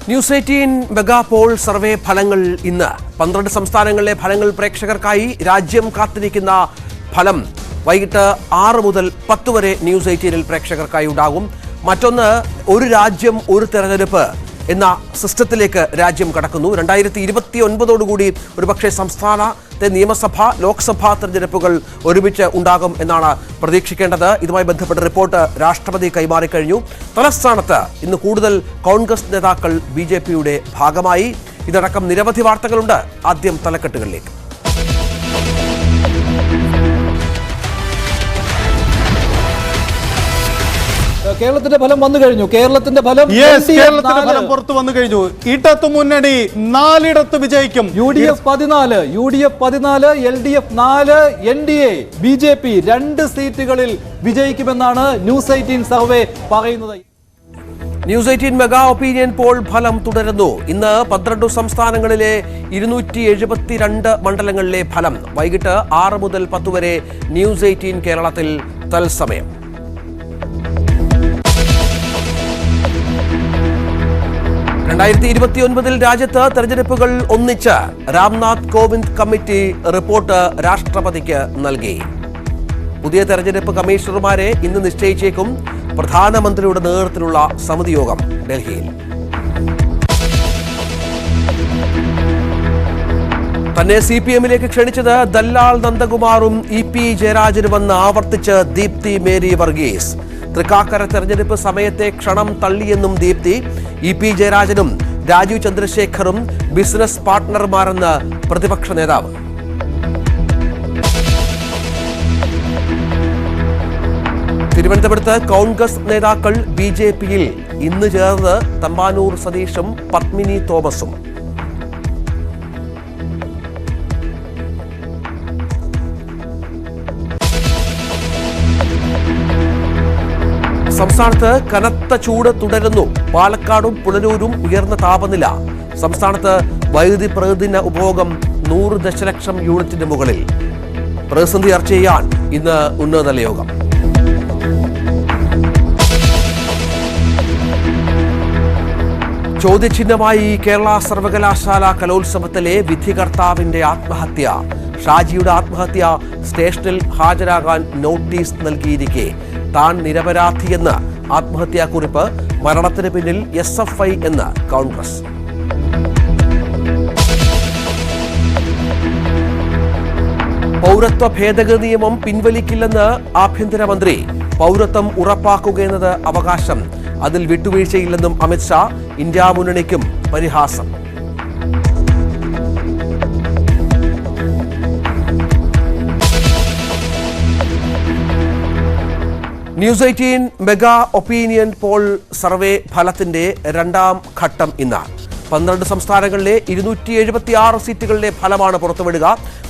News 18 mega poll survey ഫലങ്ങൾ ഇന്ന് 12 സംസ്ഥാനങ്ങളിലെ ഫലങ്ങൾ പ്രേക്ഷകർക്കായി രാജ്യം കാത്തിരിക്കുന്ന ഫലം വൈകിട്ട് 6 മുതൽ 10 വരെ ന്യൂസ് 18 പ്രേക്ഷകർക്കായി ഉണ്ടാകും. മറ്റൊന്ന് ഒരു രാജ്യം ഒരു തെരഞ്ഞെടുപ്പ് എന്ന സിസ്റ്റത്തിലേക്ക് രാജ്യം കടക്കുന്നു. 2029 ഒരുപക്ഷെ സംസ്ഥാനത്തെ നിയമസഭാ ലോക്സഭാ തെരഞ്ഞെടുപ്പുകൾ ഒരുമിച്ച് ഉണ്ടാകും എന്നാണ് പ്രതീക്ഷിക്കേണ്ടത്. ഇതുമായി ബന്ധപ്പെട്ട റിപ്പോർട്ട് രാഷ്ട്രപതി കൈമാറിക്കഴിഞ്ഞു. തലസ്ഥാനത്ത് ഇന്ന് കൂടുതൽ കോൺഗ്രസ് നേതാക്കൾ BJPയുടെ ഭാഗമായി. ഇതടക്കം നിരവധി വാർത്തകളുണ്ട്. ആദ്യം തലക്കെട്ടുകളിലേക്ക്. കേരളത്തിന്റെ ഫലം വന്നു കഴിഞ്ഞു. കേരളത്തിന്റെ ഫലം പുറത്തു വന്നു കഴിഞ്ഞു. ഇടതു മുന്നണി 4 വിജയിക്കും. UDF 14, LDF 4, NDA BJP 2 സീറ്റുകളിൽ വിജയിക്കുമെന്നാണ് ന്യൂസ് 18 സർവേ പറയുന്നത്. ന്യൂസ് 18 മെഗാ ഒപ്പീനിയൻ പോൾ ഫലം തുടരുന്നു. ഇന്ന് 12 സംസ്ഥാനങ്ങളിലെ 272 മണ്ഡലങ്ങളിലെ ഫലം വൈകിട്ട് 6 മുതൽ 10 വരെ ന്യൂസ് 18 കേരളത്തിൽ തത്സമയം. രാജ്യത്ത് തെരഞ്ഞെടുപ്പുകൾ ഒന്നിച്ച് രാംനാഥ് കോവിന്ദ് കമ്മിറ്റി റിപ്പോർട്ട് രാഷ്ട്രപതിക്ക് നൽകി. പുതിയ തെരഞ്ഞെടുപ്പ് കമ്മീഷണർമാരെ ഇന്ന് നിശ്ചയിച്ചേക്കും. പ്രധാനമന്ത്രിയുടെ നേതൃത്വത്തിലുള്ള സമിതി യോഗം ഡൽഹിയിൽ. തന്നെ CPM-ലേക്ക് ക്ഷണിച്ചത് ദല്ലാൽ നന്ദകുമാറും EP ജയരാജനുമെന്ന് ആവർത്തിച്ച് ദീപ്തി മേരി വർഗീസ്. തൃക്കാക്കര തെരഞ്ഞെടുപ്പ് സമയത്തെ ക്ഷണം തള്ളിയെന്നും ദീപ്തി. EP ജയരാജനും രാജീവ് ചന്ദ്രശേഖറും ബിസിനസ് പാർട്ട്ണർമാരെന്ന് പ്രതിപക്ഷ നേതാവ്. തിരുവനന്തപുരത്ത് കോൺഗ്രസ് നേതാക്കൾ BJP-യിൽ ഇന്ന് ചേർന്ന് തമ്പാനൂർ സതീഷും പത്മിനി തോമസും. സംസ്ഥാനത്ത് കനത്ത ചൂട് തുടരുന്നു. പാലക്കാടും പുനലൂരും ഉയർന്ന താപനില. സംസ്ഥാനത്ത് വൈദ്യുതി പ്രതിദിന ഉപഭോഗം 100 ദശലക്ഷം യൂണിറ്റിന് മുകളിൽ. പ്രതിസന്ധി ചർച്ച ചെയ്യാൻ ഇന്ന് ഉന്നതതല യോഗം. ചോദ്യചിഹ്നമായി കേരള സർവകലാശാല കലോത്സവത്തിലെ വിധികർത്താവിന്റെ ആത്മഹത്യ. ഷാജിയുടെ ആത്മഹത്യ സ്റ്റേഷനിൽ ഹാജരാകാൻ നോട്ടീസ് നൽകിയിരിക്കെ താൻ നിരപരാധിയെന്ന് ആത്മഹത്യാക്കുറിപ്പ്. മരണത്തിന് പിന്നിൽ SFI എന്ന് കോൺഗ്രസ്. പൗരത്വ ഭേദഗതി നിയമം പിൻവലിക്കില്ലെന്ന് ആഭ്യന്തരമന്ത്രി. പൗരത്വം ഉറപ്പാക്കുകയെന്നത് അവകാശം, അതിൽ വിട്ടുവീഴ്ചയില്ലെന്നും അമിത്ഷാ. ഇന്ത്യ മുന്നണിക്കും പരിഹാസം. News 18 mega opinion poll survey ഫലത്തിന്റെ 2ാം ഘട്ടം ഇന്ന്. 12 സംസ്ഥാനങ്ങളിലെ 276 സീറ്റുകളിലെ ഫലമാണ് പുറത്തുവിടുക.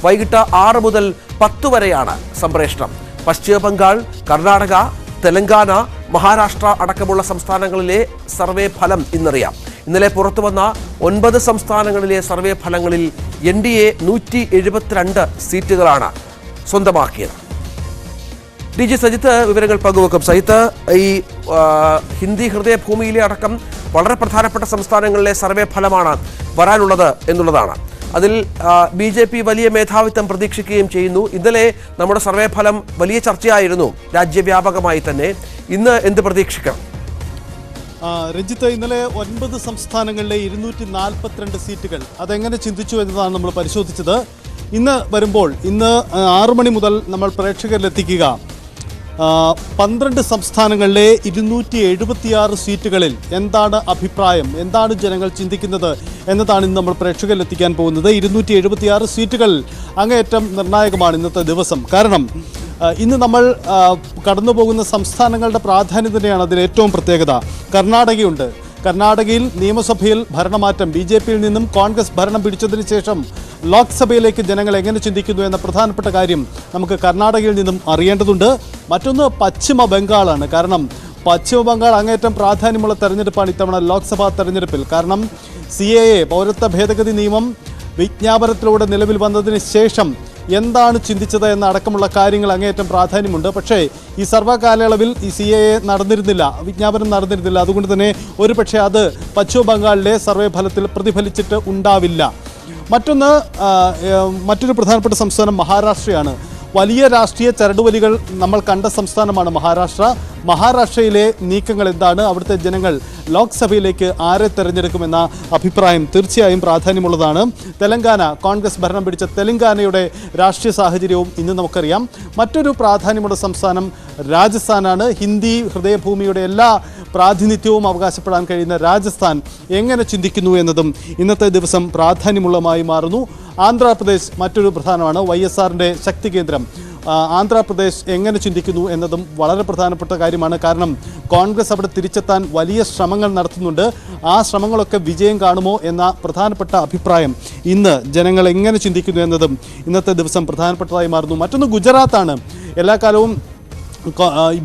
വൈകിട്ട് 6 മുതൽ 10 വരെയാണ് സംപ്രേഷണം. പശ്ചിമ ബംഗാൾ, കർണാടക, തെലങ്കാന, മഹാരാഷ്ട്ര അടക്കമുള്ള സംസ്ഥാനങ്ങളിലെ സർവേ ഫലം ഇന്നറിയാം. ഇന്നലെ പുറത്തുവന്ന 9 സംസ്ഥാനങ്ങളിലെ സർവേ ഫലങ്ങളിൽ NDA 172 സീറ്റുകളാണ് സ്വന്തമാക്കിയത്. DG സജിത്ത് വിവരങ്ങൾ പങ്കുവെക്കും. സജിത്ത്, ഈ ഹിന്ദി ഹൃദയഭൂമിയിലെ അടക്കം വളരെ പ്രധാനപ്പെട്ട സംസ്ഥാനങ്ങളിലെ സർവേ ഫലമാണ് വരാനുള്ളത് എന്നുള്ളതാണ്. അതിൽ BJP വലിയ മേധാവിത്വം പ്രതീക്ഷിക്കുകയും ചെയ്യുന്നു. ഇന്നലെ നമ്മുടെ സർവേ ഫലം വലിയ ചർച്ചയായിരുന്നു രാജ്യവ്യാപകമായി തന്നെ. ഇന്ന് എന്ത് പ്രതീക്ഷിക്കണം? രഞ്ജിത്ത്, ഇന്നലെ 9 സംസ്ഥാനങ്ങളിലെ 242 സീറ്റുകൾ അതെങ്ങനെ ചിന്തിച്ചു എന്നതാണ് നമ്മൾ പരിശോധിച്ചത്. ഇന്ന് വരുമ്പോൾ ഇന്ന് 6 മണി മുതൽ നമ്മൾ പ്രേക്ഷകരിലെത്തിക്കുക 12 സംസ്ഥാനങ്ങളിലെ 276 സീറ്റുകളിൽ എന്താണ് അഭിപ്രായം, എന്താണ് ജനങ്ങൾ ചിന്തിക്കുന്നത് എന്നതാണ് ഇന്ന് നമ്മൾ പ്രേക്ഷകരിലെത്തിക്കാൻ പോകുന്നത്. 276 സീറ്റുകൾ അങ്ങേയറ്റം നിർണായകമാണ് ഇന്നത്തെ ദിവസം. കാരണം ഇന്ന് നമ്മൾ കടന്നു പോകുന്ന സംസ്ഥാനങ്ങളുടെ പ്രാധാന്യം തന്നെയാണ് അതിൽ ഏറ്റവും പ്രത്യേകത. കർണാടകയുണ്ട്. കർണാടകയിൽ നിയമസഭയിൽ ഭരണമാറ്റം. BJP-യിൽ നിന്നും കോൺഗ്രസ് ഭരണം പിടിച്ചതിന് ശേഷം ലോക്സഭയിലേക്ക് ജനങ്ങൾ എങ്ങനെ ചിന്തിക്കുന്നു എന്ന പ്രധാനപ്പെട്ട കാര്യം നമുക്ക് കർണാടകയിൽ നിന്നും അറിയേണ്ടതുണ്ട്. മറ്റൊന്ന് പശ്ചിമ ബംഗാളാണ്. കാരണം പശ്ചിമ ബംഗാൾ അങ്ങേറ്റം പ്രാധാന്യമുള്ള തെരഞ്ഞെടുപ്പാണ് ഇത്തവണ ലോക്സഭാ തെരഞ്ഞെടുപ്പിൽ. കാരണം CAA പൗരത്വ ഭേദഗതി നിയമം വിജ്ഞാപനത്തിലൂടെ നിലവിൽ വന്നതിന് ശേഷം എന്താണ് ചിന്തിച്ചത് എന്നടക്കമുള്ള കാര്യങ്ങൾ അങ്ങേയറ്റം പ്രാധാന്യമുണ്ട്. പക്ഷേ ഈ സർവ്വ കാലയളവിൽ ഈ CAA നടന്നിരുന്നില്ല, വിജ്ഞാപനം നടന്നിരുന്നില്ല. അതുകൊണ്ട് തന്നെ ഒരു പക്ഷേ അത് പശ്ചിമ ബംഗാളിലെ സർവേ ഫലത്തിൽ പ്രതിഫലിച്ചിട്ട് ഉണ്ടാവില്ല. മറ്റൊരു പ്രധാനപ്പെട്ട സംസ്ഥാനം മഹാരാഷ്ട്രയാണ്. വലിയ രാഷ്ട്രീയ ചരടുവലികൾ നമ്മൾ കണ്ട സംസ്ഥാനമാണ് മഹാരാഷ്ട്രയിലെ നീക്കങ്ങൾ എന്താണ്, അവിടുത്തെ ജനങ്ങൾ ലോക്സഭയിലേക്ക് ആരെ തെരഞ്ഞെടുക്കുമെന്ന അഭിപ്രായം തീർച്ചയായും പ്രാധാന്യമുള്ളതാണ്. തെലങ്കാന, കോൺഗ്രസ് ഭരണം പിടിച്ച തെലങ്കാനയുടെ രാഷ്ട്രീയ സാഹചര്യവും ഇന്ന് നമുക്കറിയാം. മറ്റൊരു പ്രാധാന്യമുള്ള സംസ്ഥാനം രാജസ്ഥാനാണ്. ഹിന്ദി ഹൃദയഭൂമിയുടെ എല്ലാ പ്രാതിനിധ്യവും അവകാശപ്പെടാൻ കഴിയുന്ന രാജസ്ഥാൻ എങ്ങനെ ചിന്തിക്കുന്നു എന്നതും ഇന്നത്തെ ദിവസം പ്രാധാന്യമുള്ളതായി മാറുന്നു. ആന്ധ്രാപ്രദേശ് മറ്റൊരു പ്രധാനമാണ്, YSRന്റെ ശക്തി കേന്ദ്രം. ആന്ധ്രാപ്രദേശ് എങ്ങനെ ചിന്തിക്കുന്നു എന്നതും വളരെ പ്രധാനപ്പെട്ട കാര്യമാണ്. കാരണം കോൺഗ്രസ് അവിടെ തിരിച്ചെത്താൻ വലിയ ശ്രമങ്ങൾ നടത്തുന്നുണ്ട്. ആ ശ്രമങ്ങളൊക്കെ വിജയം കാണുമോ എന്ന പ്രധാനപ്പെട്ട അഭിപ്രായം ഇന്ന് ജനങ്ങൾ എങ്ങനെ ചിന്തിക്കുന്നു എന്നതും ഇന്നത്തെ ദിവസം പ്രധാനപ്പെട്ടതായി മാറുന്നു. മറ്റൊന്ന് ഗുജറാത്താണ്. എല്ലാ കാലവും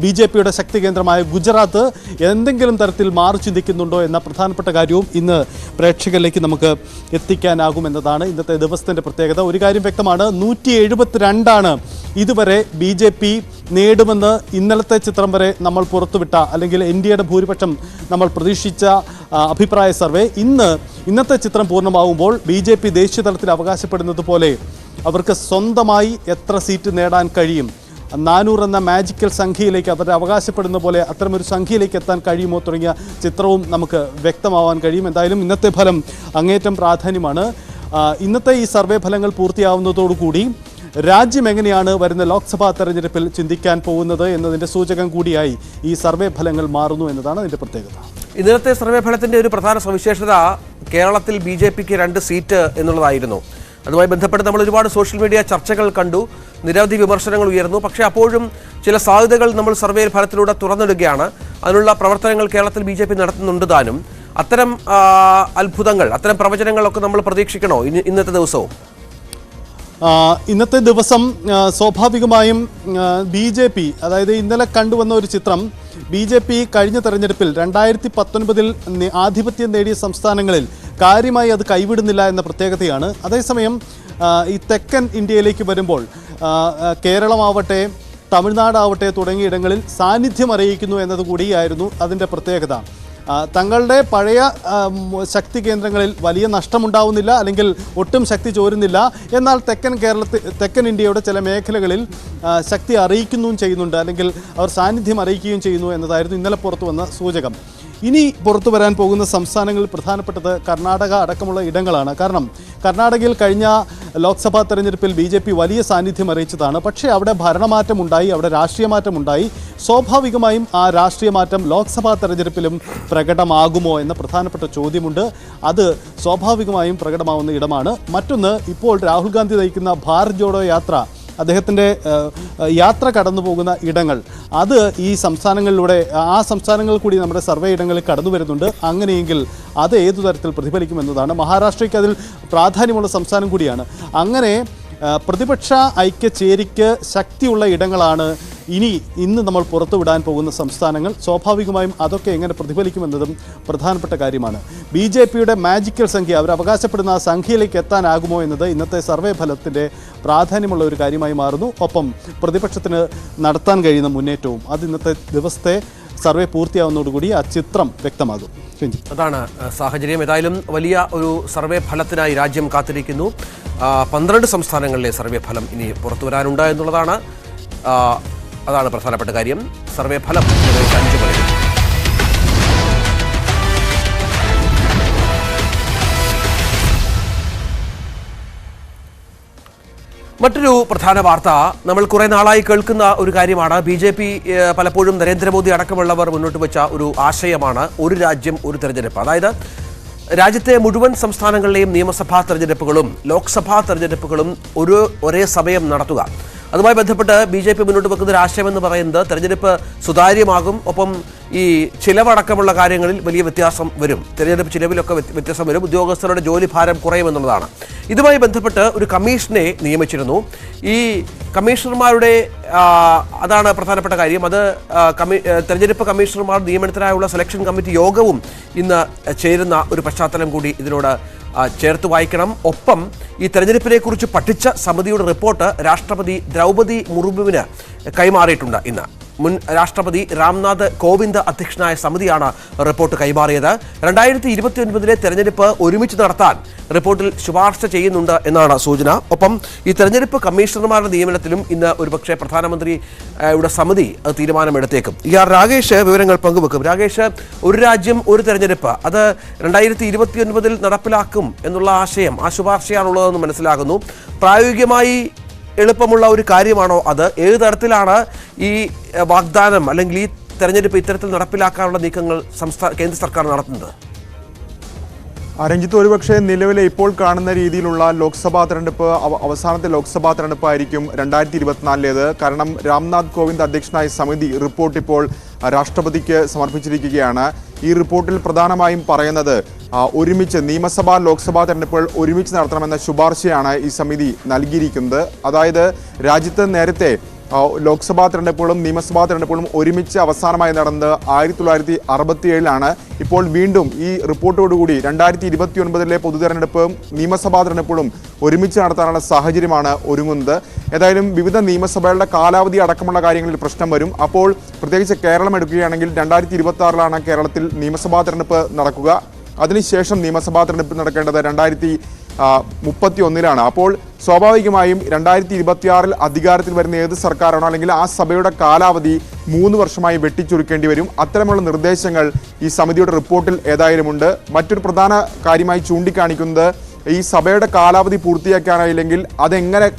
BJPയുടെ ശക്തി കേന്ദ്രമായ ഗുജറാത്ത് എന്തെങ്കിലും തരത്തിൽ മാറി ചിന്തിക്കുന്നുണ്ടോ എന്ന പ്രധാനപ്പെട്ട കാര്യവും ഇന്ന് പ്രേക്ഷകരിലേക്ക് നമുക്ക് എത്തിക്കാനാകുമെന്നതാണ് ഇന്നത്തെ ദിവസത്തിൻ്റെ പ്രത്യേകത. ഒരു കാര്യം വ്യക്തമാണ്, 172 ഇതുവരെ BJP നേടുമെന്ന് ഇന്നലത്തെ ചിത്രം വരെ നമ്മൾ പുറത്തുവിട്ട, അല്ലെങ്കിൽ NDAയുടെ ഭൂരിപക്ഷം നമ്മൾ പ്രതീക്ഷിച്ച അഭിപ്രായ സർവേ ഇന്നത്തെ ചിത്രം പൂർണ്ണമാവുമ്പോൾ BJP ദേശീയ തലത്തിൽ അവകാശപ്പെടുന്നത് പോലെ അവർക്ക് സ്വന്തമായി എത്ര സീറ്റ് നേടാൻ കഴിയും, 400 എന്ന മാജിക്കൽ സംഖ്യയിലേക്ക് അവർ അവകാശപ്പെടുന്ന പോലെ അത്തരമൊരു സംഖ്യയിലേക്ക് എത്താൻ കഴിയുമോ തുടങ്ങിയ ചിത്രവും നമുക്ക് വ്യക്തമാവാൻ കഴിയും. എന്തായാലും ഇന്നത്തെ ഫലം അങ്ങേയറ്റം പ്രാധാന്യമാണ്. ഇന്നത്തെ ഈ സർവേ ഫലങ്ങൾ പൂർത്തിയാവുന്നതോടുകൂടി രാജ്യം എങ്ങനെയാണ് വരുന്ന ലോക്സഭാ തെരഞ്ഞെടുപ്പിൽ ചിന്തിക്കാൻ പോകുന്നത് എന്നതിൻ്റെ സൂചകം കൂടിയായി ഈ സർവേ ഫലങ്ങൾ മാറുന്നു എന്നതാണ് അതിൻ്റെ പ്രത്യേകത. ഇന്നത്തെ സർവേ ഫലത്തിൻ്റെ ഒരു പ്രധാന സവിശേഷത കേരളത്തിൽ BJPക്ക് 2 സീറ്റ് എന്നുള്ളതായിരുന്നു. അതുമായി ബന്ധപ്പെട്ട് നമ്മൾ ഒരുപാട് സോഷ്യൽ മീഡിയ ചർച്ചകൾ കണ്ടു, നിരവധി വിമർശനങ്ങൾ ഉയർന്നു. പക്ഷേ അപ്പോഴും ചില സാധ്യതകൾ നമ്മൾ സർവേ ഫലത്തിലൂടെ തുറന്നിടുകയാണ്. അതിനുള്ള പ്രവർത്തനങ്ങൾ കേരളത്തിൽ BJP നടത്തുന്നുണ്ട് താനും. അത്തരം അത്ഭുതങ്ങൾ, അത്തരം പ്രവചനങ്ങളൊക്കെ നമ്മൾ പ്രതീക്ഷിക്കണോ ഇന്നത്തെ ദിവസവും? ഇന്നത്തെ ദിവസം സ്വാഭാവികമായും BJP, അതായത് ഇന്നലെ കണ്ടുവന്ന ഒരു ചിത്രം, BJP കഴിഞ്ഞ തെരഞ്ഞെടുപ്പിൽ 2019 ആധിപത്യം നേടിയ സംസ്ഥാനങ്ങളിൽ കാര്യമായി അത് കൈവിടുന്നില്ല എന്ന പ്രത്യേകതയാണ്. അതേസമയം ഈ തെക്കൻ ഇന്ത്യയിലേക്ക് വരുമ്പോൾ കേരളമാവട്ടെ തമിഴ്നാടാവട്ടെ തുടങ്ങിയ ഇടങ്ങളിൽ സാന്നിധ്യം അറിയിക്കുന്നു എന്നതുകൂടിയായിരുന്നു അതിൻ്റെ പ്രത്യേകത. തങ്ങളുടെ പഴയ ശക്തി കേന്ദ്രങ്ങളിൽ വലിയ നഷ്ടമുണ്ടാവുന്നില്ല, അല്ലെങ്കിൽ ഒട്ടും ശക്തി ചോരുന്നില്ല. എന്നാൽ തെക്കൻ ഇന്ത്യയുടെ ചില മേഖലകളിൽ ശക്തി അറിയിക്കുകയും ചെയ്യുന്നുണ്ട്, അല്ലെങ്കിൽ അവർ സാന്നിധ്യം അറിയിക്കുകയും ചെയ്യുന്നു എന്നതായിരുന്നു ഇന്നലെ പുറത്തു വന്ന സൂചകം. ഇനി പുറത്തു വരാൻ പോകുന്ന സംസ്ഥാനങ്ങളിൽ പ്രധാനപ്പെട്ടത് കർണാടക അടക്കമുള്ള ഇടങ്ങളാണ്. കാരണം കർണാടകയിൽ കഴിഞ്ഞ ലോക്സഭാ തെരഞ്ഞെടുപ്പിൽ BJP വലിയ സാന്നിധ്യം അറിയിച്ചതാണ്. പക്ഷേ അവിടെ ഭരണമാറ്റമുണ്ടായി, അവിടെ രാഷ്ട്രീയ മാറ്റമുണ്ടായി. സ്വാഭാവികമായും ആ രാഷ്ട്രീയ മാറ്റം ലോക്സഭാ തെരഞ്ഞെടുപ്പിലും പ്രകടമാകുമോ എന്ന പ്രധാനപ്പെട്ട ചോദ്യമുണ്ട്. അത് സ്വാഭാവികമായും പ്രകടമാവുന്ന ഇടമാണ്. മറ്റൊന്ന്, ഇപ്പോൾ രാഹുൽ ഗാന്ധി നയിക്കുന്ന ഭാരത് ജോഡോ യാത്ര, അദ്ദേഹത്തിൻ്റെ യാത്ര കടന്നു പോകുന്ന ഇടങ്ങൾ, അത് ഈ സംസ്ഥാനങ്ങളിലൂടെ, ആ സംസ്ഥാനങ്ങൾ കൂടി നമ്മുടെ സർവേ ഇടങ്ങളിൽ കടന്നു വരുന്നുണ്ട്. അങ്ങനെയെങ്കിൽ അത് ഏതു തരത്തിൽ പ്രതിഫലിക്കുമെന്നതാണ്. മഹാരാഷ്ട്രയ്ക്ക് അതിൽ പ്രാധാന്യമുള്ള സംസ്ഥാനം കൂടിയാണ്. അങ്ങനെ പ്രതിപക്ഷ ഐക്യചേരിക്ക് ശക്തിയുള്ള ഇടങ്ങളാണ് ഇന്ന് നമ്മൾ പുറത്തുവിടാൻ പോകുന്ന സംസ്ഥാനങ്ങൾ. സ്വാഭാവികമായും അതൊക്കെ എങ്ങനെ പ്രതിഫലിക്കുമെന്നതും പ്രധാനപ്പെട്ട കാര്യമാണ്. BJPയുടെ മാജിക്കൽ സംഖ്യ, അവർ അവകാശപ്പെടുന്ന ആ സംഖ്യയിലേക്ക് എത്താനാകുമോ എന്നത് ഇന്നത്തെ സർവേ ഫലത്തിൻ്റെ പ്രാധാന്യമുള്ള ഒരു കാര്യമായി മാറുന്നു. ഒപ്പം പ്രതിപക്ഷത്തിന് നടത്താൻ കഴിയുന്ന മുന്നേറ്റവും അത് ഇന്നത്തെ ദിവസത്തെ സർവേ പൂർത്തിയാവുന്നതോടുകൂടി ആ ചിത്രം വ്യക്തമാകും. അതാണ് സാഹചര്യം. ഏതായാലും വലിയ ഒരു സർവേ ഫലത്തിനായി രാജ്യം കാത്തിരിക്കുന്നു. 12 സംസ്ഥാനങ്ങളിലെ സർവേ ഫലം ഇനി പുറത്തു വരാനുണ്ട് എന്നുള്ളതാണ്. അതാണ് പ്രധാനപ്പെട്ട കാര്യം. സർവേ ഫലം 5 മണി. മറ്റൊരു പ്രധാന വാർത്ത നമ്മൾ കുറേ നാളായി കേൾക്കുന്ന ഒരു കാര്യമാണ്. BJP പലപ്പോഴും നരേന്ദ്രമോദി അടക്കമുള്ളവർ മുന്നോട്ട് വെച്ച ഒരു ആശയമാണ് ഒരു രാജ്യം ഒരു തെരഞ്ഞെടുപ്പ്. അതായത് രാജ്യത്തെ മുഴുവൻ സംസ്ഥാനങ്ങളിലെയും നിയമസഭാ തെരഞ്ഞെടുപ്പുകളും ലോക്സഭാ തെരഞ്ഞെടുപ്പുകളും ഒരേ സമയം നടത്തുക. അതുമായി ബന്ധപ്പെട്ട് BJP മുന്നോട്ട് വെക്കുന്ന ഒരു ആശയമെന്ന് പറയുന്നത് തെരഞ്ഞെടുപ്പ് സുതാര്യമാകും, ഒപ്പം ഈ ചിലവടക്കമുള്ള കാര്യങ്ങളിൽ വലിയ വ്യത്യാസം വരും. തെരഞ്ഞെടുപ്പ് ചിലവിലൊക്കെ വ്യത്യാസം വരും. ഉദ്യോഗസ്ഥരുടെ ജോലി ഭാരം കുറയുമെന്നുള്ളതാണ്. ഇതുമായി ബന്ധപ്പെട്ട് ഒരു കമ്മീഷനെ നിയമിച്ചിരുന്നു. ഈ കമ്മീഷണർമാരുടെ അതാണ് പ്രധാനപ്പെട്ട കാര്യം. അത് തെരഞ്ഞെടുപ്പ് കമ്മീഷണർമാർ നിയമനത്തിനായുള്ള സെലക്ഷൻ കമ്മിറ്റി യോഗവും ഇന്ന് ചേരുന്ന ഒരു പശ്ചാത്തലം കൂടി ഇതിനോട് ചേർത്ത് വായിക്കണം. ഒപ്പം ഈ തെരഞ്ഞെടുപ്പിനെ കുറിച്ച് പഠിച്ച സമിതിയുടെ റിപ്പോർട്ട് രാഷ്ട്രപതി ദ്രൗപദി മുർമുവിന് കൈമാറിയിട്ടുണ്ട്. ഇന്ന് മുൻ രാഷ്ട്രപതി രാംനാഥ് കോവിന്ദ് അധ്യക്ഷനായ സമിതിയാണ് റിപ്പോർട്ട് കൈമാറിയത്. 2029 തെരഞ്ഞെടുപ്പ് ഒരുമിച്ച് നടത്താൻ റിപ്പോർട്ടിൽ ശുപാർശ ചെയ്യുന്നുണ്ട് എന്നാണ് സൂചന. ഒപ്പം ഈ തെരഞ്ഞെടുപ്പ് കമ്മീഷണർമാരുടെ നിയമനത്തിലും ഇന്ന് ഒരുപക്ഷെ പ്രധാനമന്ത്രിയുടെ സമിതി തീരുമാനമെടുത്തേക്കും. രാകേഷ് വിവരങ്ങൾ പങ്കുവെക്കും. രാകേഷ്, ഒരു രാജ്യം ഒരു തെരഞ്ഞെടുപ്പ്, അത് 2029 നടപ്പിലാക്കും എന്നുള്ള ആശയം, ആ ശുപാർശയാണുള്ളതെന്ന് മനസ്സിലാകുന്നു. പ്രായോഗികമായി എളുപ്പമുള്ള ഒരു കാര്യമാണോ അത്? ഏത് തരത്തിലാണ് ഈ വാഗ്ദാനം അല്ലെങ്കിൽ ഈ തെരഞ്ഞെടുപ്പ് ഇത്തരത്തിൽ നടപ്പിലാക്കാനുള്ള നീക്കങ്ങൾ കേന്ദ്ര സർക്കാർ നടത്തുന്നത്? രഞ്ജിത്ത്, ഒരുപക്ഷെ നിലവിലെ ഇപ്പോൾ കാണുന്ന രീതിയിലുള്ള ലോക്സഭാ തെരഞ്ഞെടുപ്പ് അവസാനത്തെ ലോക്സഭാ തെരഞ്ഞെടുപ്പായിരിക്കും 2024 കാരണം രാംനാഥ് കോവിന്ദ് അധ്യക്ഷനായ സമിതി റിപ്പോർട്ട് ഇപ്പോൾ രാഷ്ട്രപതിക്ക് സമർപ്പിച്ചിരിക്കുകയാണ്. ഈ റിപ്പോർട്ടിൽ പ്രധാനമായും പറയുന്നത് ഒരുമിച്ച് നിയമസഭാ ലോക്സഭാ തെരഞ്ഞെടുപ്പുകൾ ഒരുമിച്ച് നടത്തണമെന്ന ശുപാർശയാണ് ഈ സമിതി നൽകിയിരിക്കുന്നത്. അതായത് രാജ്യത്ത് നേരത്തെ ലോക്സഭാ തെരഞ്ഞെടുപ്പുകളും നിയമസഭാ തെരഞ്ഞെടുപ്പുകളും ഒരുമിച്ച് അവസാനമായി നടന്നത് 1967 ഇപ്പോൾ വീണ്ടും ഈ റിപ്പോർട്ടോടുകൂടി 2029 പൊതു തെരഞ്ഞെടുപ്പും നിയമസഭാ തെരഞ്ഞെടുപ്പുകളും ഒരുമിച്ച് നടത്താനുള്ള സാഹചര്യമാണ് ഒരുങ്ങുന്നത്. ഏതായാലും വിവിധ നിയമസഭകളുടെ കാലാവധി അടക്കമുള്ള കാര്യങ്ങളിൽ പ്രശ്നം വരും. അപ്പോൾ പ്രത്യേകിച്ച് കേരളം എടുക്കുകയാണെങ്കിൽ 2026 കേരളത്തിൽ നിയമസഭാ തെരഞ്ഞെടുപ്പ് നടക്കുക. അതിനുശേഷം നിയമസഭാ തെരഞ്ഞെടുപ്പ് നടക്കേണ്ടത് 2031 അപ്പോൾ സ്വാഭാവികമായും 2026 അധികാരത്തിൽ വരുന്ന ഏത് സർക്കാരാണോ അല്ലെങ്കിൽ ആ സഭയുടെ കാലാവധി 3 വർഷമായി വെട്ടിച്ചുരുക്കേണ്ടി വരും. അത്തരമുള്ള നിർദ്ദേശങ്ങൾ ഈ സമിതിയുടെ റിപ്പോർട്ടിൽ ഏതായാലും ഉണ്ട്. മറ്റൊരു പ്രധാന കാര്യമായി ചൂണ്ടിക്കാണിക്കുന്നത് ഈ സഭയുടെ കാലാവധി പൂർത്തിയാക്കാനായില്ലെങ്കിൽ അതെങ്ങനെ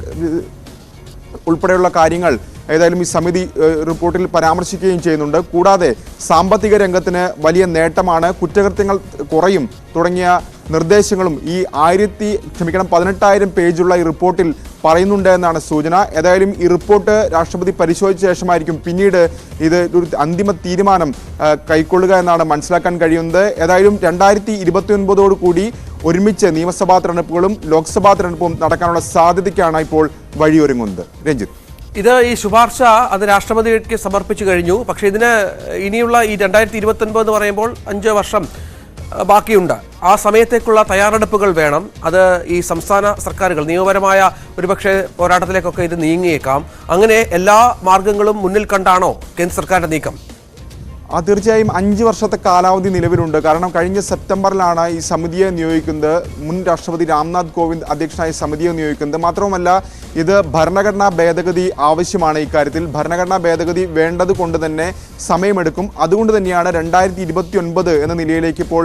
ഉൾപ്പെടെയുള്ള കാര്യങ്ങൾ ഏതായാലും ഈ സമിതി റിപ്പോർട്ടിൽ പരാമർശിക്കുകയും ചെയ്യുന്നുണ്ട്. കൂടാതെ സാമ്പത്തിക രംഗത്തിന് വലിയ നേട്ടമാണ്, കുറ്റകൃത്യങ്ങൾ കുറയും തുടങ്ങിയ നിർദ്ദേശങ്ങളും ഈ 18,000 പേജുള്ള ഈ റിപ്പോർട്ടിൽ പറയുന്നുണ്ട് എന്നാണ് സൂചന. ഏതായാലും ഈ റിപ്പോർട്ട് രാഷ്ട്രപതി പരിശോധിച്ച ശേഷമായിരിക്കും പിന്നീട് ഇത് ഒരു അന്തിമ തീരുമാനം കൈക്കൊള്ളുക എന്നാണ് മനസ്സിലാക്കാൻ കഴിയുന്നത്. ഏതായാലും 2029 കൂടി ഒരുമിച്ച് നിയമസഭാ തെരഞ്ഞെടുപ്പുകളും ലോക്സഭാ തെരഞ്ഞെടുപ്പും നടക്കാനുള്ള സാധ്യതയ്ക്കാണ് ഇപ്പോൾ വഴിയൊരുങ്ങുന്നത്. രഞ്ജിത്ത്, ഇത് ഈ ശുപാർശ അത് രാഷ്ട്രപതിക്ക് സമർപ്പിച്ചു കഴിഞ്ഞു. പക്ഷേ ഇതിന് ഇനിയുള്ള ഈ 2029 എന്ന് പറയുമ്പോൾ 5 വർഷം ബാക്കിയുണ്ട്. ആ സമയത്തേക്കുള്ള തയ്യാറെടുപ്പുകൾ വേണം. അത് ഈ സംസ്ഥാന സർക്കാരുകൾ നിയമപരമായ ഒരുപക്ഷെ പോരാട്ടത്തിലേക്കൊക്കെ ഇത് നീങ്ങിയേക്കാം. അങ്ങനെ എല്ലാ മാർഗങ്ങളും മുന്നിൽ കണ്ടാണോ കേന്ദ്ര സർക്കാരിന്റെ നീക്കം? തീർച്ചയായും 5 വർഷത്തെ കാലാവധി നിലവിലുണ്ട്. കാരണം കഴിഞ്ഞ സെപ്റ്റംബറിലാണ് ഈ സമിതിയെ നിയോഗിക്കുന്നത്. മുൻ രാഷ്ട്രപതി രാംനാഥ് കോവിന്ദ് അധ്യക്ഷനായ സമിതിയെ നിയോഗിക്കുന്നത്. മാത്രവുമല്ല ഇത് ഭരണഘടനാ ഭേദഗതി ആവശ്യമാണ്. ഇക്കാര്യത്തിൽ ഭരണഘടനാ ഭേദഗതി വേണ്ടത് കൊണ്ട് തന്നെ സമയമെടുക്കും. അതുകൊണ്ട് തന്നെയാണ് 2029 എന്ന നിലയിലേക്ക് ഇപ്പോൾ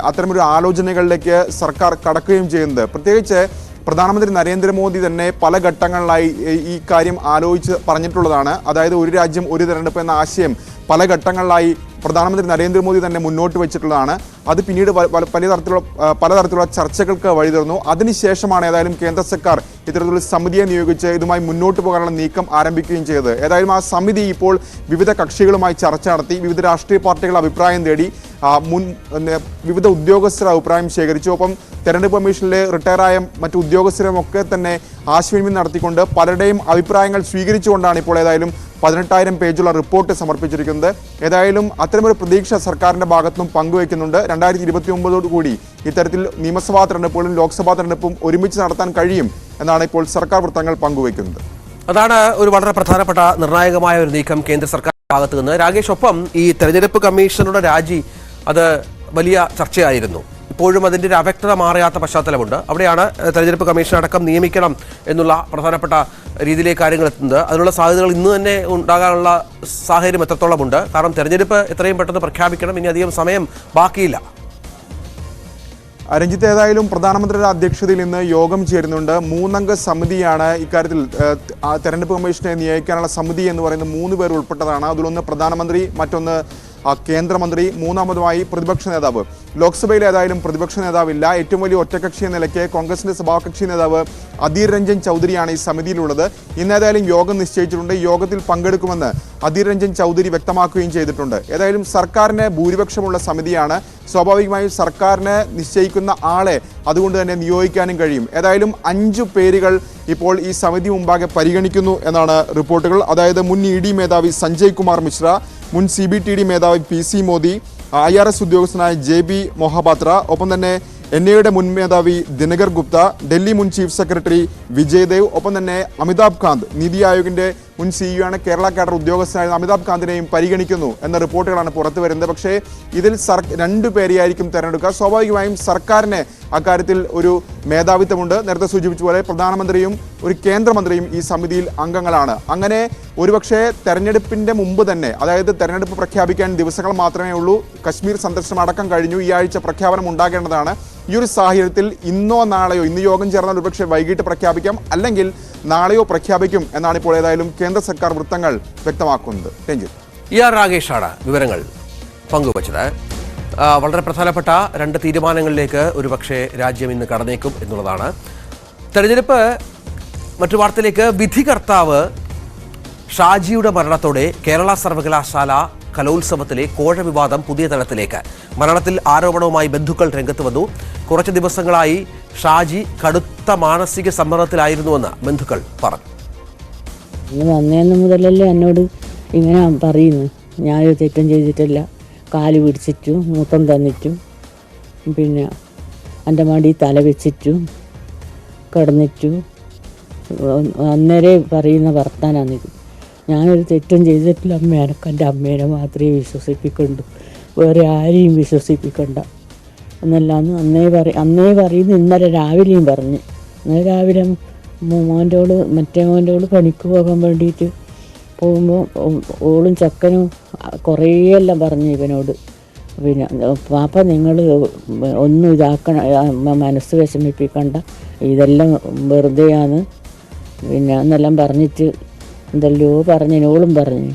അത്തരമൊരു ആലോചനകളിലേക്ക് സർക്കാർ കടക്കുകയും ചെയ്യുന്നത്. പ്രത്യേകിച്ച് പ്രധാനമന്ത്രി നരേന്ദ്രമോദി തന്നെ പല ഘട്ടങ്ങളിലായി ഈ കാര്യം ആലോചിച്ച് പറഞ്ഞിട്ടുള്ളതാണ്. അതായത് ഒരു രാജ്യം ഒരു തെരഞ്ഞെടുപ്പ് എന്ന ആശയം പല ഘട്ടങ്ങളിലായി പ്രധാനമന്ത്രി നരേന്ദ്രമോദി തന്നെ മുന്നോട്ട് വെച്ചിട്ടുള്ളതാണ്. അത് പിന്നീട് പലതരത്തിലുള്ള ചർച്ചകൾക്ക് വഴി തുറന്നു. അതിനുശേഷമാണ് ഏതായാലും കേന്ദ്ര സർക്കാർ ഇത്തരത്തിലുള്ള സമിതിയെ നിയോഗിച്ച് ഇതുമായി മുന്നോട്ട് പോകാനുള്ള നീക്കം ആരംഭിക്കുകയും ചെയ്തത്. ഏതായാലും ആ സമിതി ഇപ്പോൾ വിവിധ കക്ഷികളുമായി ചർച്ച നടത്തി, വിവിധ രാഷ്ട്രീയ പാർട്ടികളുടെ അഭിപ്രായം തേടി, വിവിധ ഉദ്യോഗസ്ഥരുടെ അഭിപ്രായം ശേഖരിച്ചു. ഒപ്പം തെരഞ്ഞെടുപ്പ് കമ്മീഷനിലെ റിട്ടയറായ മറ്റു ഉദ്യോഗസ്ഥരുമൊക്കെ തന്നെ ആശയവിനിമയം നടത്തിക്കൊണ്ട് പലരുടെയും അഭിപ്രായങ്ങൾ സ്വീകരിച്ചുകൊണ്ടാണ് ഇപ്പോൾ ഏതായാലും 18,000 പേജുള്ള റിപ്പോർട്ട് സമർപ്പിച്ചിരിക്കുന്നത്. ഏതായാലും അത്തരമൊരു പ്രതീക്ഷ സർക്കാരിൻ്റെ ഭാഗത്തുനിന്നും പങ്കുവയ്ക്കുന്നുണ്ട്. 2029 കൂടി ഇത്തരത്തിൽ നിയമസഭാ തെരഞ്ഞെടുപ്പുകളും ലോക്സഭാ തെരഞ്ഞെടുപ്പും ഒരുമിച്ച് നടത്താൻ കഴിയും എന്നാണ് ഇപ്പോൾ സർക്കാർ വൃത്തങ്ങൾ പങ്കുവയ്ക്കുന്നത്. അതാണ് ഒരു വളരെ പ്രധാനപ്പെട്ട നിർണായകമായ ഒരു നീക്കം കേന്ദ്ര സർക്കാർ ഭാഗത്തു നിന്ന്. രാകേഷ്, ഒപ്പം ഈ തെരഞ്ഞെടുപ്പ് കമ്മീഷണറുടെ രാജി അത് വലിയ ചർച്ചയായിരുന്നു. ഇപ്പോഴും അതിൻ്റെ ഒരു അവ്യക്തത മാറിയാത്ത പശ്ചാത്തലമുണ്ട്. അവിടെയാണ് തെരഞ്ഞെടുപ്പ് കമ്മീഷൻ അടക്കം നിയമിക്കണം എന്നുള്ള പ്രധാനപ്പെട്ട രീതിയിലേക്ക് കാര്യങ്ങൾ എത്തുന്നത്. അതിനുള്ള സാധ്യതകൾ ഇന്ന് തന്നെ ഉണ്ടാകാനുള്ള സാഹചര്യം എത്രത്തോളമുണ്ട്? കാരണം തെരഞ്ഞെടുപ്പ് എത്രയും പെട്ടെന്ന് പ്രഖ്യാപിക്കണം, ഇനി അധികം സമയം ബാക്കിയില്ല. രഞ്ജിത്ത്, ഏതായാലും പ്രധാനമന്ത്രിയുടെ അധ്യക്ഷതയിൽ ഇന്ന് യോഗം ചേരുന്നുണ്ട്. 3 അംഗ സമിതിയാണ് ഇക്കാര്യത്തിൽ തെരഞ്ഞെടുപ്പ് കമ്മീഷനെ നിയോഗിക്കാനുള്ള സമിതി എന്ന് പറയുന്നത് 3 പേർ ഉൾപ്പെട്ടതാണ്. അതിലൊന്ന് പ്രധാനമന്ത്രി, മറ്റൊന്ന് കേന്ദ്രമന്ത്രി, മൂന്നാമതുമായി പ്രതിപക്ഷ നേതാവ്. ലോക്സഭയിൽ ഏതായാലും പ്രതിപക്ഷ നേതാവില്ല. ഏറ്റവും വലിയ ഒറ്റകക്ഷി എന്ന നിലയ്ക്ക് കോൺഗ്രസിന്റെ സഭാകക്ഷി നേതാവ് അധീർ രഞ്ജൻ ചൗധരിയാണ് ഈ സമിതിയിലുള്ളത്. ഇന്നേതായാലും യോഗം നിശ്ചയിച്ചിട്ടുണ്ട്. യോഗത്തിൽ പങ്കെടുക്കുമെന്ന് അധീർ രഞ്ജൻ ചൗധരി വ്യക്തമാക്കുകയും ചെയ്തിട്ടുണ്ട്. ഏതായാലും സർക്കാരിന് ഭൂരിപക്ഷമുള്ള സമിതിയാണ്. സ്വാഭാവികമായും സർക്കാരിന് നിശ്ചയിക്കുന്ന ആളെ അതുകൊണ്ട് തന്നെ നിയോഗിക്കാനും കഴിയും. ഏതായാലും 5 പേരുകൾ ഇപ്പോൾ ഈ സമിതി മുമ്പാകെ പരിഗണിക്കുന്നു എന്നാണ് റിപ്പോർട്ടുകൾ. അതായത് മുൻ ED മേധാവി സഞ്ജയ് കുമാർ മിശ്ര, മുൻ CBTD മേധാവി PC മോദി, IRS ഉദ്യോഗസ്ഥനായ JB മൊഹപാത്ര, ഒപ്പം തന്നെ NIAയുടെ മുൻ മേധാവി ദിനകർ ഗുപ്ത, ഡൽഹി മുൻ ചീഫ് സെക്രട്ടറി വിജയ് ദേവ്, ഒപ്പം തന്നെ അമിതാഭ് കാന്ത്, നീതി ആയോഗിന്റെ മുൻ CEO ആണ്. കേരള കാഡർ ഉദ്യോഗസ്ഥനായ അമിതാഭ് കാന്തിനെയും പരിഗണിക്കുന്നു എന്ന റിപ്പോർട്ടുകളാണ് പുറത്തു വരുന്നത്. പക്ഷേ ഇതിൽ 2 പേരെയായിരിക്കും തെരഞ്ഞെടുക്കുക. സ്വാഭാവികമായും സർക്കാരിന് അക്കാര്യത്തിൽ ഒരു മേധാവിത്വമുണ്ട്. നേരത്തെ സൂചിപ്പിച്ച പോലെ പ്രധാനമന്ത്രിയും ഒരു കേന്ദ്രമന്ത്രിയും ഈ സമിതിയിൽ അംഗങ്ങളാണ്. അങ്ങനെ ഒരുപക്ഷെ തെരഞ്ഞെടുപ്പിന്റെ മുമ്പ് തന്നെ, അതായത് തെരഞ്ഞെടുപ്പ് പ്രഖ്യാപിക്കാൻ ദിവസങ്ങൾ മാത്രമേ ഉള്ളൂ. കശ്മീർ സന്ദർശനം അടക്കം കഴിഞ്ഞു. ഈ ആഴ്ച പ്രഖ്യാപനം ഉണ്ടാകേണ്ടതാണ്. ഈ ഒരു സാഹചര്യത്തിൽ ഇന്നോ നാളെയോ, ഇന്ന് യോഗം ചേർന്നാൽ ഒരുപക്ഷെ വൈകിട്ട് പ്രഖ്യാപിക്കാം, അല്ലെങ്കിൽ നാളെയോ പ്രഖ്യാപിക്കും എന്നാണ് ഇപ്പോൾ ഏതായാലും കേന്ദ്ര സർക്കാർ വൃത്തങ്ങൾ വ്യക്തമാക്കുന്നത്. രഞ്ജിത്ത്, ER രാഗേഷാണ് വിവരങ്ങൾ പങ്കുവച്ചത്. വളരെ പ്രധാനപ്പെട്ട 2 തീരുമാനങ്ങളിലേക്ക് ഒരുപക്ഷെ രാജ്യം ഇന്ന് കടന്നേക്കും എന്നുള്ളതാണ്. തെരഞ്ഞെടുപ്പ് മറ്റു വാർത്തയിലേക്ക്. വിധികർത്താവ് ഷാജിയുടെ മരണത്തോടെ കേരള സർവകലാശാല കലോത്സവത്തിലെ കോഴ വിവാദം പുതിയ തലത്തിലേക്ക്. മരണത്തിൽ ആരോപണവുമായി ബന്ധുക്കൾ രംഗത്ത് വന്നു. കുറച്ച് ദിവസങ്ങളായി ഷാജി കടുത്ത മാനസിക സമ്മർദ്ദത്തിലായിരുന്നുവെന്ന് ബന്ധുക്കൾ പറഞ്ഞു. വന്നേന്ന് മുതലല്ലേ എന്നോട് ഇങ്ങനെ പറയുന്നു. ഞാനൊരു തെറ്റും ചെയ്തിട്ടില്ല. കാല് പിടിച്ചിട്ടു, മൂത്തം തന്നിട്ടു, പിന്നെ എൻ്റെ മടി തല വെച്ചിട്ടു കിടന്നിട്ടു. അന്നേരെ പറയുന്ന വർത്താനാണിത്. ഞാനൊരു തെറ്റും ചെയ്തിട്ടില്ല അമ്മ. എനിക്ക് എൻ്റെ അമ്മേനെ മാത്രമേ വിശ്വസിപ്പിക്കണ്ടു, വേറെ ആരെയും വിശ്വസിപ്പിക്കണ്ട എന്നല്ലാന്ന് അന്നേ പറയുന്നു. ഇന്നലെ രാവിലെയും പറഞ്ഞു. ഇന്നലെ രാവിലെ മറ്റേ മോൻ്റെ പണിക്ക് പോകാൻ വേണ്ടിയിട്ട് പോകുമ്പോൾ ഓളും ചക്കനും കുറേയെല്ലാം പറഞ്ഞു ഇവനോട്. പിന്നെ പാപ്പ നിങ്ങൾ ഒന്നും മനസ്സ് വിഷമിപ്പിക്കണ്ട, ഇതെല്ലാം വെറുതെയാണ് പിന്നെ എന്നെല്ലാം പറഞ്ഞിട്ട് എന്തെല്ലോ പറഞ്ഞോളും പറഞ്ഞു.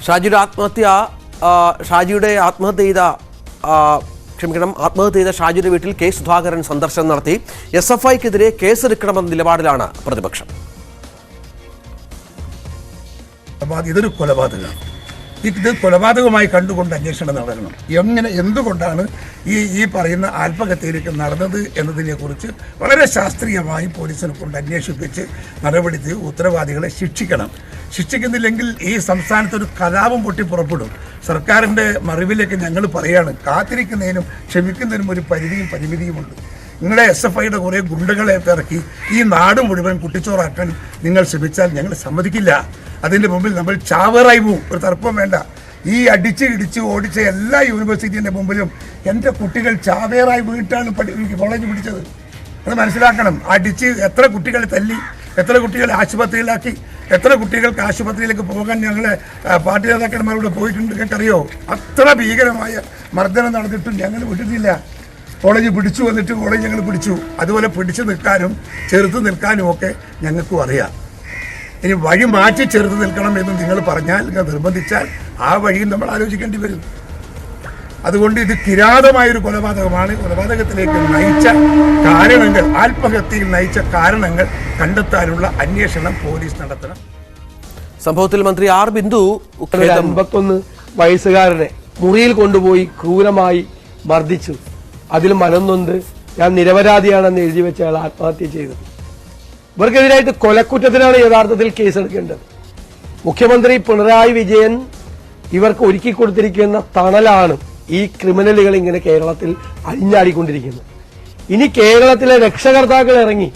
ഷാജിയുടെ ആത്മഹത്യ ചെയ്ത ഷാജിയുടെ വീട്ടിൽ കെ സുധാകരൻ സന്ദർശനം നടത്തി. SFIക്കെതിരെ കേസെടുക്കണമെന്ന നിലപാടിലാണ് പ്രതിപക്ഷം. ഇതൊരു കൊലപാതകമാണ്. ഇത് കൊലപാതകമായി കണ്ടുകൊണ്ട് അന്വേഷണം നടക്കണം. എന്തുകൊണ്ടാണ് ഈ പറയുന്ന ആത്മഹത്യയിലേക്ക് നടന്നത് എന്നതിനെക്കുറിച്ച് വളരെ ശാസ്ത്രീയമായി പോലീസിനെ കൊണ്ട് അന്വേഷിപ്പിച്ച് നടപടി ഉത്തരവാദികളെ ശിക്ഷിക്കണം. ശിക്ഷിക്കുന്നില്ലെങ്കിൽ ഈ സംസ്ഥാനത്തൊരു കലാപം പൊട്ടി പുറപ്പെടും. സർക്കാരിൻ്റെ മറിവിലേക്ക് ഞങ്ങൾ പറയാണ്, കാത്തിരിക്കുന്നതിനും ക്ഷമിക്കുന്നതിനും ഒരു പരിമിതിയുമുണ്ട്. നിങ്ങളുടെ SFIയുടെ കുറേ ഗുണ്ടകളെ ഇറക്കി ഈ നാട് മുഴുവൻ കുട്ടിച്ചോറാക്കാൻ നിങ്ങൾ ശ്രമിച്ചാൽ ഞങ്ങൾ സമ്മതിക്കില്ല. അതിൻ്റെ മുമ്പിൽ നമ്മൾ ചാവേറായി പോവും, ഒരു തർക്കം വേണ്ട. ഈ അടിച്ച് ഇടിച്ച് ഓടിച്ച എല്ലാ യൂണിവേഴ്സിറ്റീൻ്റെ മുമ്പിലും എൻ്റെ കുട്ടികൾ ചാവേറായി വീട്ടാണ് കോളേജ് പിടിച്ചത്. അത് മനസ്സിലാക്കണം. അടിച്ച് എത്ര കുട്ടികളെ തല്ലി, എത്ര കുട്ടികളെ ആശുപത്രിയിലാക്കി, എത്ര കുട്ടികൾക്ക് ആശുപത്രിയിലേക്ക് പോകാൻ ഞങ്ങളെ പാർട്ടി നേതാക്കന്മാരോട് പോയിട്ടുണ്ട്. നിങ്ങൾക്കറിയോ? അത്ര ഭീകരമായ മർദ്ദനം നടന്നിട്ടും ഞങ്ങൾ വിട്ടിട്ടില്ല. കോളേജ് പിടിച്ചു വന്നിട്ട് കോളേജ് ഞങ്ങൾ പിടിച്ചു. അതുപോലെ പിടിച്ചു നിൽക്കാനും ചെറുത്ത് നിൽക്കാനും ഒക്കെ ഞങ്ങൾക്കും അറിയാം. ഇനി വഴി മാറ്റി ചെറുത്ത് നിൽക്കണം എന്ന് നിങ്ങൾ പറഞ്ഞാൽ, നിങ്ങൾ നിർബന്ധിച്ചാൽ ആ വഴിയും നമ്മൾ ആലോചിക്കേണ്ടി വരും. അതുകൊണ്ട് ഇത് കിരാതമായൊരു കൊലപാതകമാണ്. കൊലപാതകത്തിലേക്ക് നയിച്ച കാരണങ്ങൾ, ആത്മഹത്യയിൽ നയിച്ച കാരണങ്ങൾ കണ്ടെത്താനുള്ള അന്വേഷണം പോലീസ് നടത്തണം. സംഭവത്തിൽ മന്ത്രി R. ബിന്ദു 51 വയസ്സുകാരനെ മുറിയിൽ കൊണ്ടുപോയി ക്രൂരമായി മർദ്ദിച്ചു. അതിൽ മനംനൊന്ത് ഞാൻ നിരപരാധിയാണെന്ന് എഴുതി വെച്ച അയാൾ ആത്മഹത്യ ചെയ്തത്. ഇവർക്കെതിരായിട്ട് കൊലക്കുറ്റത്തിനാണ് യഥാർത്ഥത്തിൽ കേസെടുക്കേണ്ടത്. മുഖ്യമന്ത്രി പിണറായി വിജയൻ ഇവർക്ക് ഒരുക്കി കൊടുത്തിരിക്കുന്ന തണലാണ് ഈ ക്രിമിനലുകൾ ഇങ്ങനെ കേരളത്തിൽ അഴിഞ്ഞാടിക്കൊണ്ടിരിക്കുന്നത്. ഇനി കേരളത്തിലെ രക്ഷകർത്താക്കൾ ഇറങ്ങി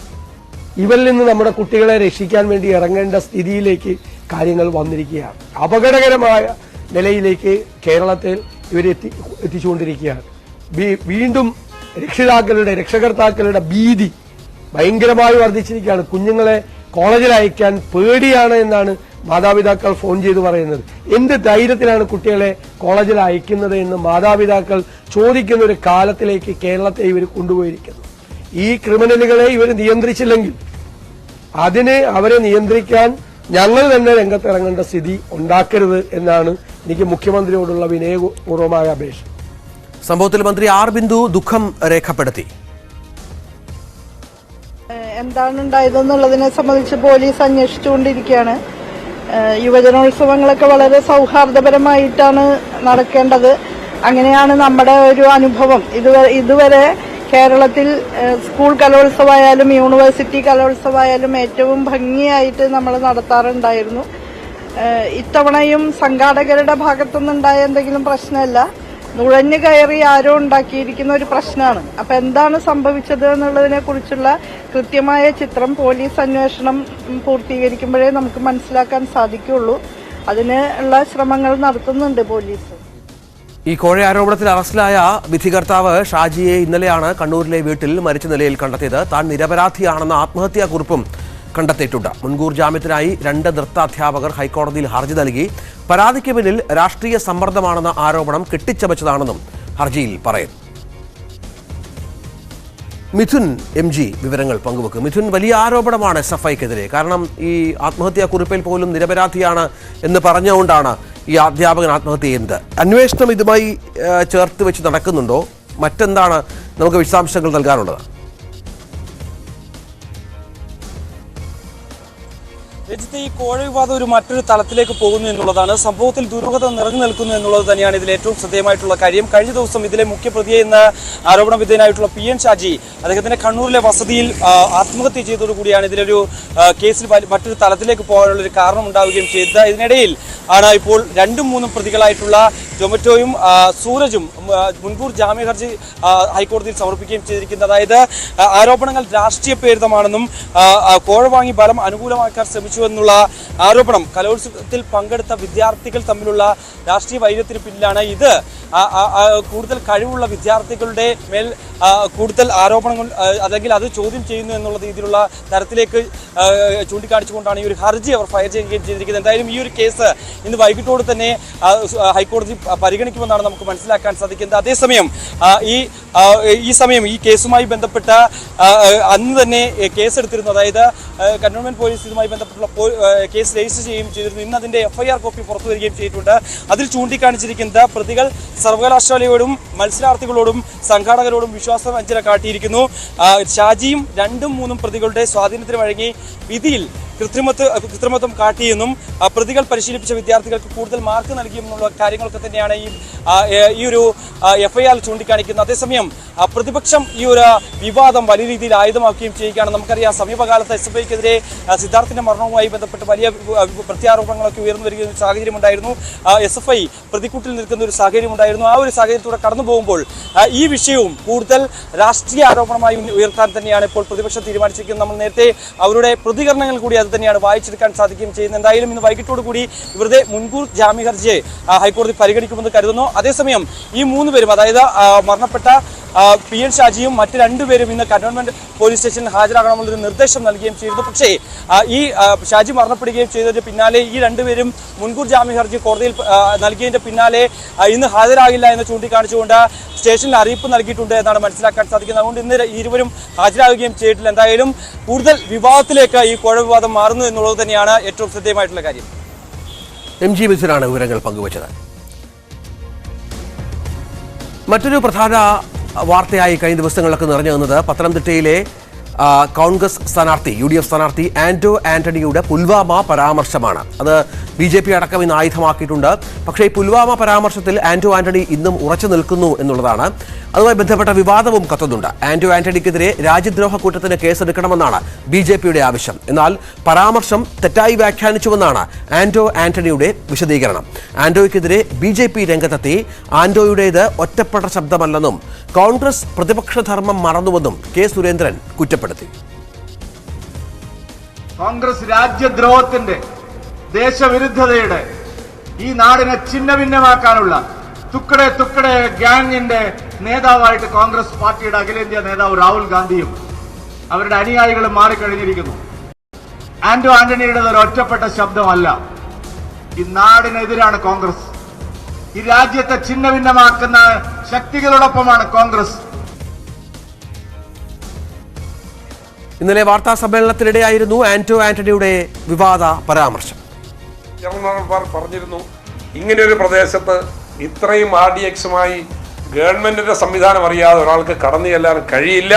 ഇവരിൽ നിന്ന് നമ്മുടെ കുട്ടികളെ രക്ഷിക്കാൻ വേണ്ടി ഇറങ്ങേണ്ട സ്ഥിതിയിലേക്ക് കാര്യങ്ങൾ വന്നിരിക്കുകയാണ്. അപകടകരമായ നിലയിലേക്ക് കേരളത്തിൽ എത്തിച്ചുകൊണ്ടിരിക്കുകയാണ്. വീണ്ടും രക്ഷകർത്താക്കളുടെ ഭീതി ഭയങ്കരമായി വർദ്ധിച്ചിരിക്കുകയാണ്. കുഞ്ഞുങ്ങളെ കോളേജിൽ അയക്കാൻ പേടിയാണ് എന്നാണ് മാതാപിതാക്കൾ ഫോൺ ചെയ്ത് പറയുന്നത്. എന്ത് ധൈര്യത്തിലാണ് കുട്ടികളെ കോളേജിൽ അയക്കുന്നത് എന്ന് മാതാപിതാക്കൾ ചോദിക്കുന്ന ഒരു കാലത്തിലേക്ക് കേരളത്തെ ഇവർ കൊണ്ടുപോയിരിക്കുന്നു. ഈ ക്രിമിനലുകളെ ഇവർ നിയന്ത്രിച്ചില്ലെങ്കിൽ അവരെ നിയന്ത്രിക്കാൻ ഞങ്ങൾ തന്നെ രംഗത്തിറങ്ങേണ്ട സ്ഥിതി ഉണ്ടാക്കരുത് എന്നാണ് എനിക്ക് മുഖ്യമന്ത്രിയോടുള്ള വിനയപൂർവമായ അപേക്ഷ. സംഭവത്തിൽ മന്ത്രി ആർ ബിന്ദു ദുഃഖം രേഖപ്പെടുത്തി. എന്താണ് ഉണ്ടായതെന്നുള്ളതിനെ സംബന്ധിച്ച് പോലീസ് അന്വേഷിച്ചുകൊണ്ടിരിക്കുകയാണ്. യുവജനോത്സവങ്ങളൊക്കെ വളരെ സൗഹാർദ്ദപരമായിട്ടാണ് നടക്കേണ്ടത്. അങ്ങനെയാണ് നമ്മുടെ ഒരു അനുഭവം. ഇതുവരെ കേരളത്തിൽ സ്കൂൾ കലോത്സവമായാലും യൂണിവേഴ്സിറ്റി കലോത്സവമായാലും ഏറ്റവും ഭംഗിയായിട്ട് നമ്മൾ നടത്താറുണ്ടായിരുന്നു. ഇത്തവണയും സംഘാടകരുടെ ഭാഗത്തുനിന്നുണ്ടായ എന്തെങ്കിലും പ്രശ്നമല്ല, നുഴഞ്ഞു കയറി ആരോ ഉണ്ടാക്കിയിരിക്കുന്ന ഒരു പ്രശ്നമാണ്. അപ്പം എന്താണ് സംഭവിച്ചത് എന്നുള്ളതിനെ കുറിച്ചുള്ള കൃത്യമായ ചിത്രം പോലീസ് അന്വേഷണം പൂർത്തീകരിക്കുമ്പോഴേ നമുക്ക് മനസ്സിലാക്കാൻ സാധിക്കുള്ളൂ. അതിനുള്ള ശ്രമങ്ങൾ നടത്തുന്നുണ്ട് പോലീസ്. ഈ കോഴ ആരോപണത്തിൽ അറസ്റ്റിലായ വിധികർത്താവ് ഷാജിയെ ഇന്നലെയാണ് കണ്ണൂരിലെ വീട്ടിൽ മരിച്ച നിലയിൽ കണ്ടെത്തിയത്. താൻ നിരപരാധിയാണെന്ന ആത്മഹത്യാക്കുറിപ്പും കണ്ടെത്തിയിട്ടുണ്ട്. മുൻകൂർ ജാമ്യത്തിനായി 2 നൃത്താധ്യാപകർ ഹൈക്കോടതിയിൽ ഹർജി നൽകി. പരാതിക്ക് പിന്നിൽ രാഷ്ട്രീയ സമ്മർദ്ദമാണെന്ന ആരോപണം കെട്ടിച്ചമച്ചതാണെന്നും ഹർജിയിൽ പറയുന്നു. മിഥുൻ MG വിവരങ്ങൾ പങ്കുവെക്കും. മിഥുൻ, വലിയ ആരോപണമാണ് SFIക്കെതിരെ. കാരണം ഈ ആത്മഹത്യാക്കുറിപ്പിൽ പോലും നിരപരാധിയാണ് എന്ന് പറഞ്ഞുകൊണ്ടാണ് ഈ അധ്യാപകൻ ആത്മഹത്യ ചെയ്യുന്നത്. അന്വേഷണം ഇതുമായി ചേർത്ത് വെച്ച് നടക്കുന്നുണ്ടോ? മറ്റെന്താണ് നമുക്ക് വിശദാംശങ്ങൾ നൽകാനുള്ളത്? രഞ്ജിത്ത്, ഈ കോഴ വിവാദം ഒരു മറ്റൊരു തലത്തിലേക്ക് പോകുന്നു എന്നുള്ളതാണ്. സംഭവത്തിൽ ദുരൂഹത നിറഞ്ഞു നിൽക്കുന്നു എന്നുള്ളത് തന്നെയാണ് ഇതിൽ ഏറ്റവും ശ്രദ്ധേയമായിട്ടുള്ള കാര്യം. കഴിഞ്ഞ ദിവസം ഇതിലെ മുഖ്യപ്രതിയെ എന്ന ആരോപണ വിധേയനായിട്ടുള്ള PN ഷാജി അദ്ദേഹത്തിന്റെ കണ്ണൂരിലെ വസതിയിൽ ആത്മഹത്യ ചെയ്തതോടുകൂടിയാണ് ഇതിലൊരു കേസിൽ മറ്റൊരു തലത്തിലേക്ക് പോകാനുള്ള ഒരു കാരണം ഉണ്ടാവുകയും ചെയ്തത്. ഇതിനിടയിൽ ആണ് ഇപ്പോൾ 2-3 പ്രതികളായിട്ടുള്ള ടൊമറ്റോയും സൂരജും മുൻകൂർ ജാമ്യ ഹർജി ഹൈക്കോടതിയിൽ സമർപ്പിക്കുകയും ചെയ്തിരിക്കുന്നത്. അതായത് ആരോപണങ്ങൾ രാഷ്ട്രീയ പ്രേരിതമാണെന്നും കോഴ വാങ്ങി ബലം അനുകൂലമാക്കാൻ ശ്രമിച്ചു എന്നുള്ള ആരോപണം കലോത്സവത്തിൽ പങ്കെടുത്ത വിദ്യാർത്ഥികൾ തമ്മിലുള്ള രാഷ്ട്രീയ വൈര്യത്തിന് പിന്നിലാണ്. ഇത് കൂടുതൽ കഴിവുള്ള വിദ്യാർത്ഥികളുടെ മേൽ കൂടുതൽ ആരോപണങ്ങൾ അല്ലെങ്കിൽ അത് ചോദ്യം ചെയ്യുന്നു എന്നുള്ള രീതിയിലുള്ള തരത്തിലേക്ക് ചൂണ്ടിക്കാണിച്ചുകൊണ്ടാണ് ഈ ഒരു ഹർജി അവർ ഫയൽ ചെയ്യുകയും ചെയ്തിരിക്കുന്നത്. എന്തായാലും ഈ ഒരു കേസ് ഇന്ന് വൈകിട്ടോട് തന്നെ ഹൈക്കോടതി പരിഗണിക്കുമെന്നാണ് നമുക്ക് മനസ്സിലാക്കാൻ സാധിക്കുന്നത്. അതേസമയം ഈ കേസുമായി ബന്ധപ്പെട്ട അന്ന് തന്നെ കേസെടുത്തിരുന്നു. അതായത് കന്റോൺമെന്റ് പോലീസ് ഇതുമായി ബന്ധപ്പെട്ടുള്ള കേസ് രജിസ്റ്റർ ചെയ്യുകയും ചെയ്തിരുന്നു. ഇന്ന് അതിന്റെ FIR കോപ്പി പുറത്തു വരികയും ചെയ്തിട്ടുണ്ട്. അതിൽ ചൂണ്ടിക്കാണിച്ചിരിക്കുന്നത് പ്രതികൾ സർവകലാശാലയോടും മത്സരാർത്ഥികളോടും സംഘാടകരോടും വിശ്വാസവഞ്ചന കാട്ടിയിരിക്കുന്നു. ഷാജിയും 2-3 പ്രതികളുടെ സ്വാധീനത്തിന് വഴങ്ങി വിധിയിൽ കൃത്രിമത്വം കാട്ടിയെന്നും പ്രതികൾ പരിശീലിപ്പിച്ച വിദ്യാർത്ഥികൾക്ക് കൂടുതൽ മാർക്ക് നൽകിയെന്നുള്ള കാര്യങ്ങളൊക്കെ തന്നെയാണ് ഈ ഒരു FIR ചൂണ്ടിക്കാണിക്കുന്നത്. അതേസമയം പ്രതിപക്ഷം ഈ ഒരു വിവാദം വലിയ രീതിയിൽ ആയുധമാക്കുകയും ചെയ്യുകയാണ്. നമുക്കറിയാം, സമീപകാലത്ത് SFIക്കെതിരെ സിദ്ധാർത്ഥിന്റെ മരണവുമായി ബന്ധപ്പെട്ട് വലിയ പ്രത്യാരോപണങ്ങളൊക്കെ ഉയർന്നു വരികയും സാഹചര്യമുണ്ടായിരുന്നു. SFI പ്രതിക്കൂട്ടിൽ നിൽക്കുന്ന ഒരു സാഹചര്യമുണ്ടായിരുന്നു. ആ ഒരു സാഹചര്യത്തിലൂടെ കടന്നു പോകുമ്പോൾ ഈ വിഷയവും കൂടുതൽ രാഷ്ട്രീയ ആരോപണമായി ഉയർത്താൻ തന്നെയാണ് ഇപ്പോൾ പ്രതിപക്ഷം തീരുമാനിച്ചിരിക്കുന്നത്. നമ്മൾ നേരത്തെ അവരുടെ പ്രതികരണങ്ങൾ കൂടി അത് തന്നെയാണ് വായിച്ചെടുക്കാൻ സാധിക്കുകയും ചെയ്യുന്നത്. എന്തായാലും ഇന്ന് വൈകിട്ടോടുകൂടി ഇവരുടെ മുൻകൂർ ജാമ്യ ഹർജിയെ ഹൈക്കോടതി പരിഗണിക്കുമെന്ന് കരുതുന്നു. അതേസമയം ഈ 3 പേരും, അതായത് മരണപ്പെട്ട PN ഷാജിയും മറ്റ് 2 പേരും ഇന്ന് കന്റോൺമെന്റ് പോലീസ് സ്റ്റേഷനിൽ ഹാജരാകണമെന്നൊരു നിർദ്ദേശം നൽകുകയും ചെയ്തിരുന്നു. പക്ഷേ ഈ ഷാജി മരണപ്പെടുകയും ചെയ്തതിന് പിന്നാലെ ഈ 2 പേരും മുൻകൂർ ജാമ്യ ഹർജി കോടതിയിൽ നൽകിയതിന്റെ പിന്നാലെ ഇന്ന് ഹാജരാകില്ല എന്ന് ചൂണ്ടിക്കാണിച്ചുകൊണ്ട് സ്റ്റേഷനിൽ അറിയിപ്പ് നൽകിയിട്ടുണ്ട് എന്നാണ് മനസ്സിലാക്കാൻ സാധിക്കുന്നത്. അതുകൊണ്ട് ഇന്ന് ഇരുവരും ഹാജരാകുകയും ചെയ്തിട്ടില്ല. എന്തായാലും കൂടുതൽ വിവാദത്തിലേക്ക് ഈ കോഴ വിവാദം മാറുന്നു എന്നുള്ളത് തന്നെയാണ് ഏറ്റവും ശ്രദ്ധേയമായിട്ടുള്ള കാര്യം. MG മിഥുനാണ് വിവരങ്ങൾ പങ്കുവച്ചത്. മറ്റൊരു പ്രധാന വാർത്തയായി കഴിഞ്ഞ ദിവസങ്ങളിലൊക്കെ നിറഞ്ഞു നിന്നത് പത്തനംതിട്ടയിലെ കോൺഗ്രസ് സ്ഥാനാർത്ഥി UDF സ്ഥാനാർത്ഥി ആന്റോ ആന്റണിയുടെ പുൽവാമ പരാമർശമാണ്. അത് BJP അടക്കം ഇന്ന് ആയുധമാക്കിയിട്ടുണ്ട്. പക്ഷേ ഈ പുൽവാമ പരാമർശത്തിൽ ആന്റോ ആന്റണി ഇന്നും ഉറച്ചു നിൽക്കുന്നു എന്നുള്ളതാണ്. അതുമായി ബന്ധപ്പെട്ട വിവാദവും കത്തുന്നുണ്ട്. ആന്റോ ആന്റണിക്കെതിരെ രാജ്യദ്രോഹ കുറ്റത്തിന് കേസെടുക്കണമെന്നാണ് BJPയുടെ ആവശ്യം. എന്നാൽ പരാമർശം തെറ്റായി വ്യാഖ്യാനിച്ചുവെന്നാണ് ആന്റോ ആന്റണിയുടെ വിശദീകരണം. ആന്റോയ്ക്കെതിരെ BJP രംഗത്തെത്തി. ആന്റോയുടേത് ഒറ്റപ്പെട്ട ശബ്ദമല്ലെന്നും കോൺഗ്രസ് പ്രതിപക്ഷ ധർമ്മം മറന്നുവെന്നും K. സുരേന്ദ്രൻ കുറ്റപ്പെടുത്തി. കോൺഗ്രസ് രാജ്യദ്രോഹത്തിന്റെ, ദേശവിരുദ്ധതയുടെ, ഈ നാടിനെ ഛിന്നഭിന്നമാക്കാനുള്ള തുക്കടെ ഗ്യാങ്ങിന്റെ നേതാവായിട്ട് കോൺഗ്രസ് പാർട്ടിയുടെ അഖിലേന്ത്യാ നേതാവ് രാഹുൽ ഗാന്ധിയും അവരുടെ അനുയായികളും മാറിക്കഴിഞ്ഞിരിക്കുന്നു. ആന്റോ ആന്റണിയുടേത് ഒരു ഒറ്റപ്പെട്ട ശബ്ദമല്ല. ഈ നാടിനെതിരാണ് കോൺഗ്രസ്. ഈ രാജ്യത്തെ ഛിന്നഭിന്നമാക്കുന്ന ശക്തികളോടൊപ്പമാണ് കോൺഗ്രസ്. ഇന്നലെ വാർത്താ സമ്മേളനത്തിനിടെയായിരുന്നു ആന്റോ ആന്റണിയുടെ വിവാദ പരാമർശം. ജനറൽമാർ പറഞ്ഞിരുന്നു, ഇങ്ങനെയൊരു പ്രദേശത്ത് ഇത്രയും RDXുമായി ഗവൺമെന്റിന്റെ സംവിധാനം അറിയാതെ ഒരാൾക്ക് കടന്നു ചെല്ലാൻ കഴിയില്ല,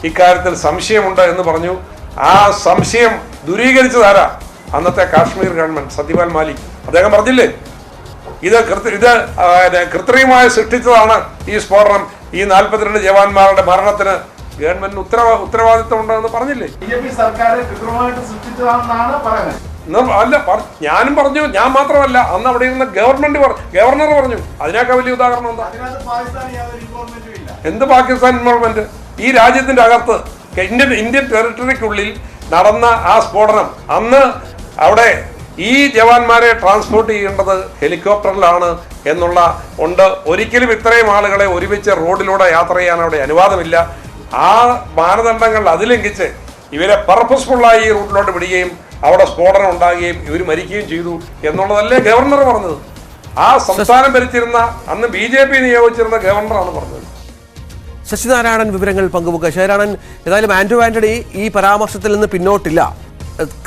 ഇക്കാര്യത്തിൽ സംശയമുണ്ട് എന്ന് പറഞ്ഞു. ആ സംശയം ദൂരീകരിച്ചതാരാ? അന്നത്തെ കാശ്മീർ ഗവൺമെന്റ്, സത്യപാൽ മാലിക്. അദ്ദേഹം പറഞ്ഞില്ലേ, ഇത് കൃത്രിമമായി സൃഷ്ടിച്ചതാണ് ഈ സ്ഫോടനം, ഈ 42 ജവാന്മാരുടെ മരണത്തിന് ഗവൺമെന്റിന് ഉത്തരവാദിത്വം ഉണ്ടെന്ന് പറഞ്ഞില്ലേ? സർക്കാർ കൃത്രിമമായിട്ട് സൃഷ്ടിച്ചതാണെന്നാണ് പറയുന്നത്. അല്ല, ഞാനും പറഞ്ഞു, ഞാൻ മാത്രമല്ല, അന്ന് അവിടെ ഇരുന്ന ഗവർണർ പറഞ്ഞു. അതിനേക്കാൾ വലിയ ഉദാഹരണം എന്താ? എന്ത് പാകിസ്ഥാൻ ഇൻവോൾവ്മെന്റ്? ഈ രാജ്യത്തിന്റെ അകത്ത് ഇന്ത്യൻ ടെറിട്ടറിക്കുള്ളിൽ നടന്ന ആ സ്ഫോടനം, അന്ന് അവിടെ ഈ ജവാന്മാരെ ട്രാൻസ്പോർട്ട് ചെയ്യേണ്ടത് ഹെലികോപ്റ്ററിലാണ് എന്നുള്ള ഉണ്ട്. ഒരിക്കലും ഇത്രയും ആളുകളെ ഒരുമിച്ച് റോഡിലൂടെ യാത്ര ചെയ്യാൻ അവിടെ അനുവാദമില്ല. ആ മാനദണ്ഡങ്ങൾ അതിലംഘിച്ച് ഇവരെ പർപ്പസ്ഫുള്ളായി ഈ റൂട്ടിലോട്ട് വിടുകയും അവിടെ സ്ഫോടനം ഉണ്ടാകുകയും ഇവർ മരിക്കുകയും ചെയ്തു എന്നുള്ളതല്ലേ ഗവർണർ പറഞ്ഞത്? ആ സംസ്ഥാനം ഭരിച്ചിരുന്ന അന്ന് BJP നിയോഗിച്ചിരുന്ന ഗവർണറാണ് പറഞ്ഞത്. ശശിനാരായണൻ വിവരങ്ങൾ പങ്കുവെക്കുക. ശശിനാരായണൻ, ഏതായാലും ആന്റോ ആന്റണി ഈ പരാമർശത്തിൽ നിന്ന് പിന്നോട്ടില്ല.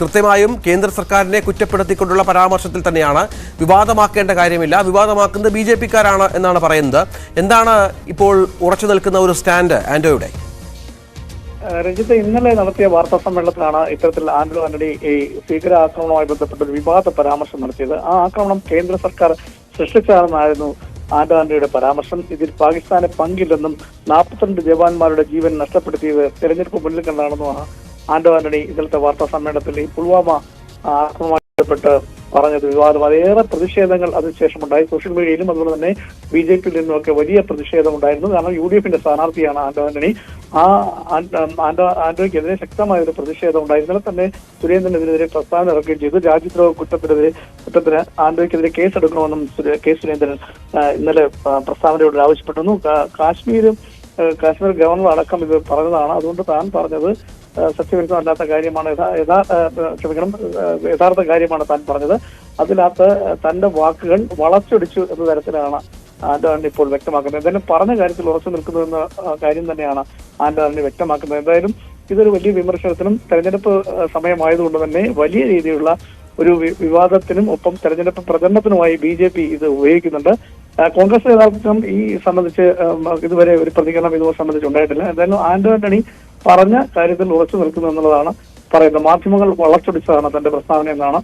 കൃത്യമായും കേന്ദ്ര സർക്കാരിനെ കുറ്റപ്പെടുത്തിക്കൊണ്ടുള്ള പരാമർശത്തിൽ തന്നെയാണ്. വിവാദമാക്കേണ്ട കാര്യമില്ല, വിവാദമാക്കുന്നത് BJPക്കാരാണ് എന്നാണ് പറയുന്നത്. എന്താണ് ഇപ്പോൾ ഉറച്ചു നിൽക്കുന്ന ഒരു സ്റ്റാൻഡ് ആന്റോയുടെ? രഞ്ജിത്ത്, ഇന്നലെ നടത്തിയ വാർത്താ സമ്മേളനത്തിലാണ് ഇത്തരത്തിൽ ആന്റോ ആന്റണി ഈ ഭീകരാക്രമണവുമായി ബന്ധപ്പെട്ട ഒരു വിവാദ പരാമർശം നടത്തിയത്. ആ ആക്രമണം കേന്ദ്ര സർക്കാർ സൃഷ്ടിച്ചതാണെന്നായിരുന്നു ആന്റോ ആന്റണിയുടെ പരാമർശം. ഇതിൽ പാകിസ്ഥാന് പങ്കില്ലെന്നും 42 ജവാന്മാരുടെ ജീവൻ നഷ്ടപ്പെടുത്തിയത് തെരഞ്ഞെടുപ്പ് മുന്നിൽ കണ്ടാണെന്നുമാണ് ആന്റോ ആന്റണി ഇന്നലത്തെ വാർത്താ സമ്മേളനത്തിൽ ഈ പുൽവാമ ആക്രമണവുമായി ബന്ധപ്പെട്ട് പറഞ്ഞത്. വിവാദം അതേറെ പ്രതിഷേധങ്ങൾ അതിനുശേഷം ഉണ്ടായി. സോഷ്യൽ മീഡിയയിലും അതുപോലെ തന്നെ BJPയിൽ നിന്നുമൊക്കെ വലിയ പ്രതിഷേധം ഉണ്ടായിരുന്നു. കാരണം UDFന്റെ സ്ഥാനാർത്ഥിയാണ് ആന്റോ ആന്റണി. ആ ആന്റോയ്ക്കെതിരെ ശക്തമായ ഒരു പ്രതിഷേധം ഉണ്ടായി. ഇന്നലെ തന്നെ സുരേന്ദ്രനെതിരെ പ്രസ്താവന ഇറക്കുകയും ചെയ്തു. രാജ്യദ്രോഹ കുറ്റത്തിന് ആന്റോയ്ക്കെതിരെ കേസെടുക്കണമെന്നും സുരേന്ദ്രൻ ഇന്നലെ പ്രസ്താവനയോട് ആവശ്യപ്പെട്ടിരുന്നു. കാശ്മീർ ഗവർണർ അടക്കം ഇത് പറഞ്ഞതാണ്. അതുകൊണ്ട് താൻ പറഞ്ഞത് സത്യവിരുദ്ധമല്ലാത്ത കാര്യമാണ്, യഥാർത്ഥ കാര്യമാണ് താൻ പറഞ്ഞത്. അതിനകത്ത് തന്റെ വാക്കുകൾ വളച്ചൊടിച്ചു എന്ന തരത്തിലാണ് ആന്റോ ആന്റണി ഇപ്പോൾ വ്യക്തമാക്കുന്നത്. എന്തായാലും പറഞ്ഞ കാര്യത്തിൽ ഉറച്ചു നിൽക്കുന്നു എന്ന കാര്യം തന്നെയാണ് ആന്റോ ആന്റണി വ്യക്തമാക്കുന്നത്. എന്തായാലും ഇതൊരു വലിയ വിമർശനത്തിനും തെരഞ്ഞെടുപ്പ് സമയമായതുകൊണ്ട് തന്നെ വലിയ രീതിയിലുള്ള ഒരു വിവാദത്തിനും ഒപ്പം തെരഞ്ഞെടുപ്പ് പ്രചരണത്തിനുമായി BJP ഇത് ഉപയോഗിക്കുന്നുണ്ട്. കോൺഗ്രസ് നേതാക്കൾക്കും ഈ സംബന്ധിച്ച് ഇതുവരെ ഒരു പ്രതികരണം ഇത് സംബന്ധിച്ച് ഉണ്ടായിട്ടില്ല. എന്തായാലും ആന്റോ ആന്റണി പറഞ്ഞ കാര്യത്തിൽ ഉറച്ചു നിൽക്കുന്നു എന്നുള്ളതാണ് പറയുന്നത്. മാധ്യമങ്ങൾ വളച്ചൊടിച്ചതാണ് തന്റെ പ്രസ്താവന എന്നാണ്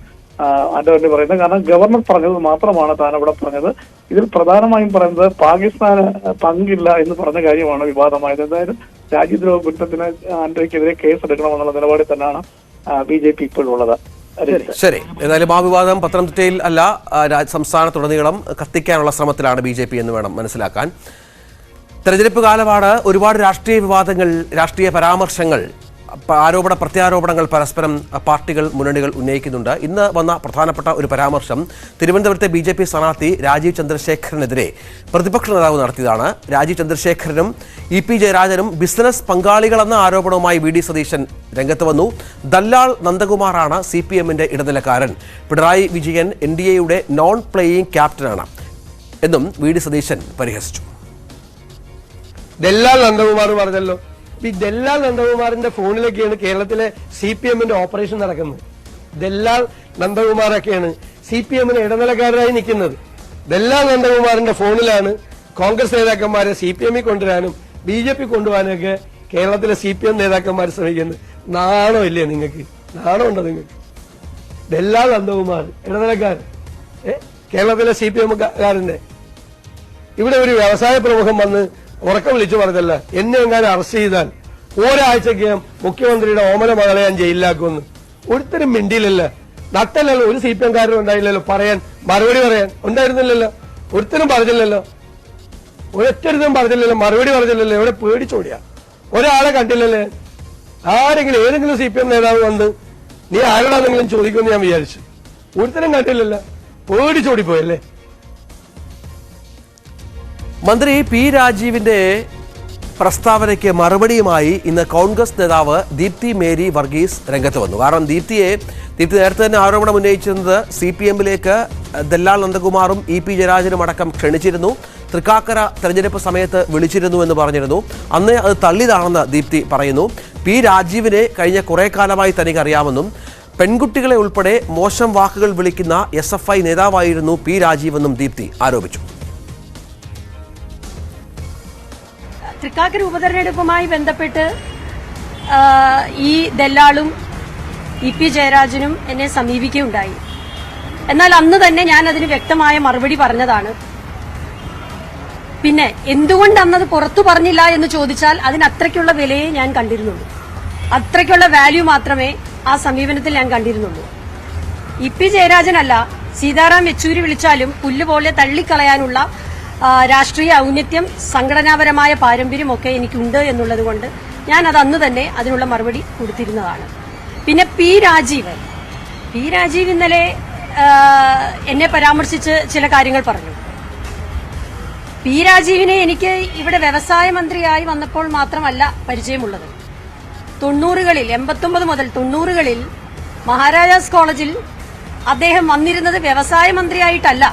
ആന്റോ ആന്റണി പറയുന്നത്. കാരണം ഗവർണർ പറഞ്ഞത് മാത്രമാണ് താൻ അവിടെ പറഞ്ഞത്. ഇതിൽ പ്രധാനമായും പറയുന്നത് പാകിസ്ഥാന് പങ്കില്ല എന്ന് പറഞ്ഞ കാര്യമാണ് വിവാദമായത്. എന്തായാലും രാജ്യദ്രോഹ കുറ്റത്തിന് ആന്റോയ്ക്കെതിരെ കേസെടുക്കണമെന്നുള്ള നിലപാടിൽ തന്നെയാണ് BJP ഇപ്പോഴുള്ളത്. ശരി, ഏതായാലും ആ വിവാദം പത്തനംതിട്ടയിൽ അല്ല, സംസ്ഥാനത്തുടനീളം കത്തിക്കാനുള്ള ശ്രമത്തിലാണ് BJP എന്ന് വേണം മനസ്സിലാക്കാൻ. തെരഞ്ഞെടുപ്പ് കാലമാണ്. ഒരുപാട് രാഷ്ട്രീയ വിവാദങ്ങൾ, രാഷ്ട്രീയ പരാമർശങ്ങൾ, ആരോപണ പ്രത്യാരോപണങ്ങൾ പരസ്പരം പാർട്ടികൾ, മുന്നണികൾ ഉന്നയിക്കുന്നുണ്ട്. ഇന്ന് വന്ന പ്രധാനപ്പെട്ട ഒരു പരാമർശം തിരുവനന്തപുരത്തെ BJP സ്ഥാനാർത്ഥി രാജീവ് ചന്ദ്രശേഖരനെതിരെ പ്രതിപക്ഷ നേതാവ് നടത്തിയതാണ്. രാജീവ് ചന്ദ്രശേഖരനും EP ജയരാജനും ബിസിനസ് പങ്കാളികളെന്ന ആരോപണവുമായി VD സതീശൻ രംഗത്ത് വന്നു. ദല്ലാൽ നന്ദകുമാറാണ് CPMന്റെ ഇടനിലക്കാരൻ. പിണറായി വിജയൻ NDAയുടെ നോൺ പ്ലേയിങ് ക്യാപ്റ്റനാണ് എന്നും VD സതീശൻ പരിഹസിച്ചു. ദല്ലാൽ നന്ദകുമാർ പറഞ്ഞല്ലോ. ഈ ദല്ലാൽ നന്ദകുമാറിന്റെ ഫോണിലൊക്കെയാണ് കേരളത്തിലെ CPMന്റെ ഓപ്പറേഷൻ നടക്കുന്നത്. ദല്ലാൽ നന്ദകുമാറൊക്കെയാണ് CPMന് ഇടനിലക്കാരനായി നിൽക്കുന്നത്. ദല്ലാൽ നന്ദകുമാറിന്റെ ഫോണിലാണ് കോൺഗ്രസ് നേതാക്കന്മാരെ CPM കൊണ്ടുവരാനും BJP കൊണ്ടുപോകാനൊക്കെ കേരളത്തിലെ CPM നേതാക്കന്മാർ ശ്രമിക്കുന്നത്. നാണോ ഇല്ലേ നിങ്ങൾക്ക്? നാണോ ഉണ്ടോ നിങ്ങൾക്ക്? ദല്ലാൽ നന്ദകുമാർ ഇടനിലക്കാരൻ കേരളത്തിലെ CPMകാരന്റെ. ഇവിടെ ഒരു വ്യവസായ പ്രമുഖൻ വന്ന് ഉറക്കം വിളിച്ചു പറഞ്ഞല്ല, എന്നെ എങ്ങാനും അറസ്റ്റ് ചെയ്താൽ ഒരാഴ്ചക്കകം മുഖ്യമന്ത്രിയുടെ ഓമന മകളെ ഞാൻ ജയിലിലാക്കുമെന്ന്. ഒരുത്തരും മിണ്ടിയില്ലല്ല, നട്ടല്ലല്ലോ. ഒരു CPMകാരനും ഉണ്ടായില്ലല്ലോ പറയാൻ, മറുപടി പറയാൻ ഉണ്ടായിരുന്നില്ലല്ലോ. ഒരുത്തരും പറഞ്ഞില്ലല്ലോ, ഒരൊറ്റൊരുത്തരും പറഞ്ഞില്ലല്ലോ, മറുപടി പറഞ്ഞില്ലല്ലോ. എവിടെ പേടിച്ചോടിയാ? ഒരാളെ കണ്ടില്ലല്ലേ? ആരെങ്കിലും ഏതെങ്കിലും CPM നേതാവ് വന്ന് നീ ആരോടാണെങ്കിലും ചോദിക്കുമെന്ന് ഞാൻ വിചാരിച്ചു. ഒരുത്തരും കണ്ടില്ലല്ലോ, പേടിച്ചോടിപ്പോയല്ലേ. മന്ത്രി P രാജീവിന്റെ പ്രസ്താവനയ്ക്ക് മറുപടിയുമായി ഇന്ന് കോൺഗ്രസ് നേതാവ് ദീപ്തി മേരി വർഗീസ് രംഗത്ത് വന്നു. കാരണം ദീപ്തി നേരത്തെ തന്നെ ആരോപണം ഉന്നയിച്ചിരുന്നത് CPMലേക്ക് ദല്ലാൽ നന്ദകുമാറും EP ജയരാജനും അടക്കം ക്ഷണിച്ചിരുന്നു. തൃക്കാക്കര തെരഞ്ഞെടുപ്പ് സമയത്ത് വിളിച്ചിരുന്നു എന്ന് പറഞ്ഞിരുന്നു. അന്ന് അത് തള്ളിയതാണെന്ന് ദീപ്തി പറയുന്നു. പി രാജീവിനെ കഴിഞ്ഞ കുറേ കാലമായി തനിക്ക് അറിയാമെന്നും പെൺകുട്ടികളെ ഉൾപ്പെടെ മോശം വാക്കുകൾ വിളിക്കുന്ന SFI നേതാവായിരുന്നു പി രാജീവെന്നും ദീപ്തി ആരോപിച്ചു. തൃക്കാക്കര ഉപതെരഞ്ഞെടുപ്പുമായി ബന്ധപ്പെട്ട് ഈ ദല്ലാളും EP ജയരാജനും എന്നെ സമീപിക്കുകയുണ്ടായി. എന്നാൽ അന്ന് തന്നെ ഞാൻ അതിന് വ്യക്തമായ മറുപടി പറഞ്ഞതാണ്. പിന്നെ എന്തുകൊണ്ട് അന്നത് പുറത്തു പറഞ്ഞില്ല എന്ന് ചോദിച്ചാൽ അതിന് അത്രയ്ക്കുള്ള വിലയെ ഞാൻ കണ്ടിരുന്നുള്ളൂ. അത്രയ്ക്കുള്ള വാല്യൂ മാത്രമേ ആ സമീപനത്തിൽ ഞാൻ കണ്ടിരുന്നുള്ളൂ. EP ജയരാജനല്ല, സീതാറാം യെച്ചൂരി വിളിച്ചാലും പുല്ലുപോലെ തള്ളിക്കളയാനുള്ള രാഷ്ട്രീയ ഔന്നത്യം, സംഘടനാപരമായ പാരമ്പര്യമൊക്കെ എനിക്കുണ്ട് എന്നുള്ളത് കൊണ്ട് ഞാൻ അത് അന്ന് തന്നെ അതിനുള്ള മറുപടി കൊടുത്തിരുന്നതാണ്. പിന്നെ പി രാജീവ് ഇന്നലെ എന്നെ പരാമർശിച്ച് ചില കാര്യങ്ങൾ പറഞ്ഞു. പി രാജീവിനെ എനിക്ക് ഇവിടെ വ്യവസായ മന്ത്രിയായി വന്നപ്പോൾ മാത്രമല്ല പരിചയമുള്ളത്. 90കളിൽ 89 മുതൽ 90കളിൽ മഹാരാജാസ് കോളേജിൽ അദ്ദേഹം വന്നിരുന്നത് വ്യവസായ മന്ത്രിയായിട്ടല്ല.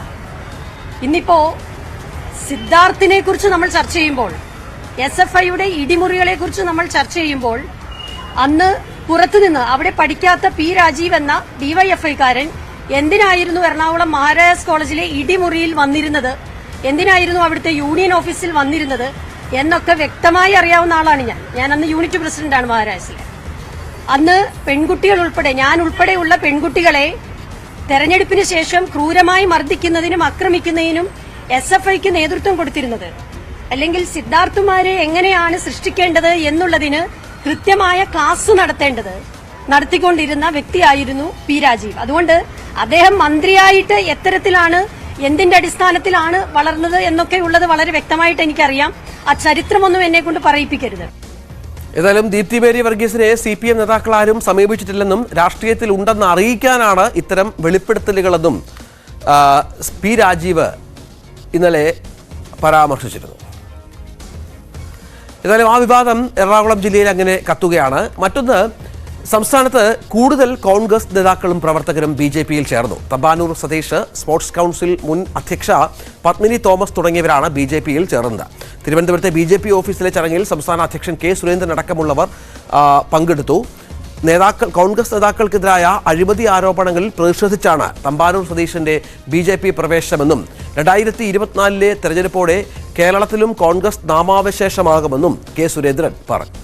ഇന്നിപ്പോ സിദ്ധാർത്ഥിനെ കുറിച്ച് നമ്മൾ ചർച്ച ചെയ്യുമ്പോൾ, SFIയുടെ ഇടിമുറികളെ കുറിച്ച് നമ്മൾ ചർച്ച ചെയ്യുമ്പോൾ, അന്ന് പുറത്തുനിന്ന് അവിടെ പഠിക്കാത്ത പി രാജീവ് എന്ന DYFIക്കാരൻ എന്തിനായിരുന്നു എറണാകുളം മഹാരാജാസ് കോളേജിലെ ഇടിമുറിയിൽ വന്നിരുന്നത്, എന്തിനായിരുന്നു അവിടുത്തെ യൂണിയൻ ഓഫീസിൽ വന്നിരുന്നത് എന്നൊക്കെ വ്യക്തമായി അറിയാവുന്ന ആളാണ് ഞാൻ അന്ന് യൂണിറ്റ് പ്രസിഡന്റാണ് മഹാരാജാസിലെ. അന്ന് പെൺകുട്ടികൾ ഉൾപ്പെടെ, ഞാൻ ഉൾപ്പെടെയുള്ള പെൺകുട്ടികളെ തെരഞ്ഞെടുപ്പിന് ശേഷം ക്രൂരമായി മർദ്ദിക്കുന്നതിനും ആക്രമിക്കുന്നതിനും SFIക്ക് നേതൃത്വം കൊടുത്തിരുന്നത്, അല്ലെങ്കിൽ സിദ്ധാർത്ഥുമാരെ എങ്ങനെയാണ് സൃഷ്ടിക്കേണ്ടത് എന്നുള്ളതിന് കൃത്യമായ ക്ലാസ് നടത്തിക്കൊണ്ടിരുന്ന വ്യക്തിയായിരുന്നു പി രാജീവ്. അതുകൊണ്ട് അദ്ദേഹം മന്ത്രിയായിട്ട് എത്തരത്തിലാണ്, എന്തിന്റെ അടിസ്ഥാനത്തിലാണ് വളർന്നത് എന്നൊക്കെ ഉള്ളത് വളരെ വ്യക്തമായിട്ട് എനിക്കറിയാം. ആ ചരിത്രമൊന്നും എന്നെ കൊണ്ട് പറയിപ്പിക്കരുത്. ഏതായാലും ദീപ്തി മേരി വർഗീസിനെ CPM നേതാക്കൾ ആരും സമീപിച്ചിട്ടില്ലെന്നും രാഷ്ട്രീയത്തിൽ ഉണ്ടെന്ന് അറിയിക്കാനാണ് ഇത്തരം വെളിപ്പെടുത്തലുകളെന്നും പി രാജീവ് ഇന്നലെ പരാമർശിച്ചിരുന്നു. ഏതായാലും ആ വിവാദം എറണാകുളം ജില്ലയിൽ അങ്ങനെ കത്തുകയാണ്. മറ്റൊന്ന്, സംസ്ഥാനത്ത് കൂടുതൽ കോൺഗ്രസ് നേതാക്കളും പ്രവർത്തകരും BJPയിൽ ചേർന്നു. തമ്പാനൂർ സതീഷ്, സ്പോർട്സ് കൗൺസിൽ മുൻ അധ്യക്ഷ പത്മിനി തോമസ് തുടങ്ങിയവരാണ് BJPയിൽ ചേർന്നത്. തിരുവനന്തപുരത്തെ BJP ഓഫീസിലെ ചടങ്ങിൽ സംസ്ഥാന അധ്യക്ഷൻ K സുരേന്ദ്രൻ അടക്കമുള്ളവർ പങ്കെടുത്തു. കോൺഗ്രസ് നേതാക്കൾക്കെതിരായ അഴിമതി ആരോപണങ്ങളിൽ പ്രതിഷേധിച്ചാണ് തമ്പാനൂർ സതീഷിന്റെ BJP പ്രവേശനമെന്നും 2024 തെരഞ്ഞെടുപ്പോടെ കേരളത്തിലും കോൺഗ്രസ് നാമാവശേഷമാകുമെന്നും K സുരേന്ദ്രൻ പറഞ്ഞു.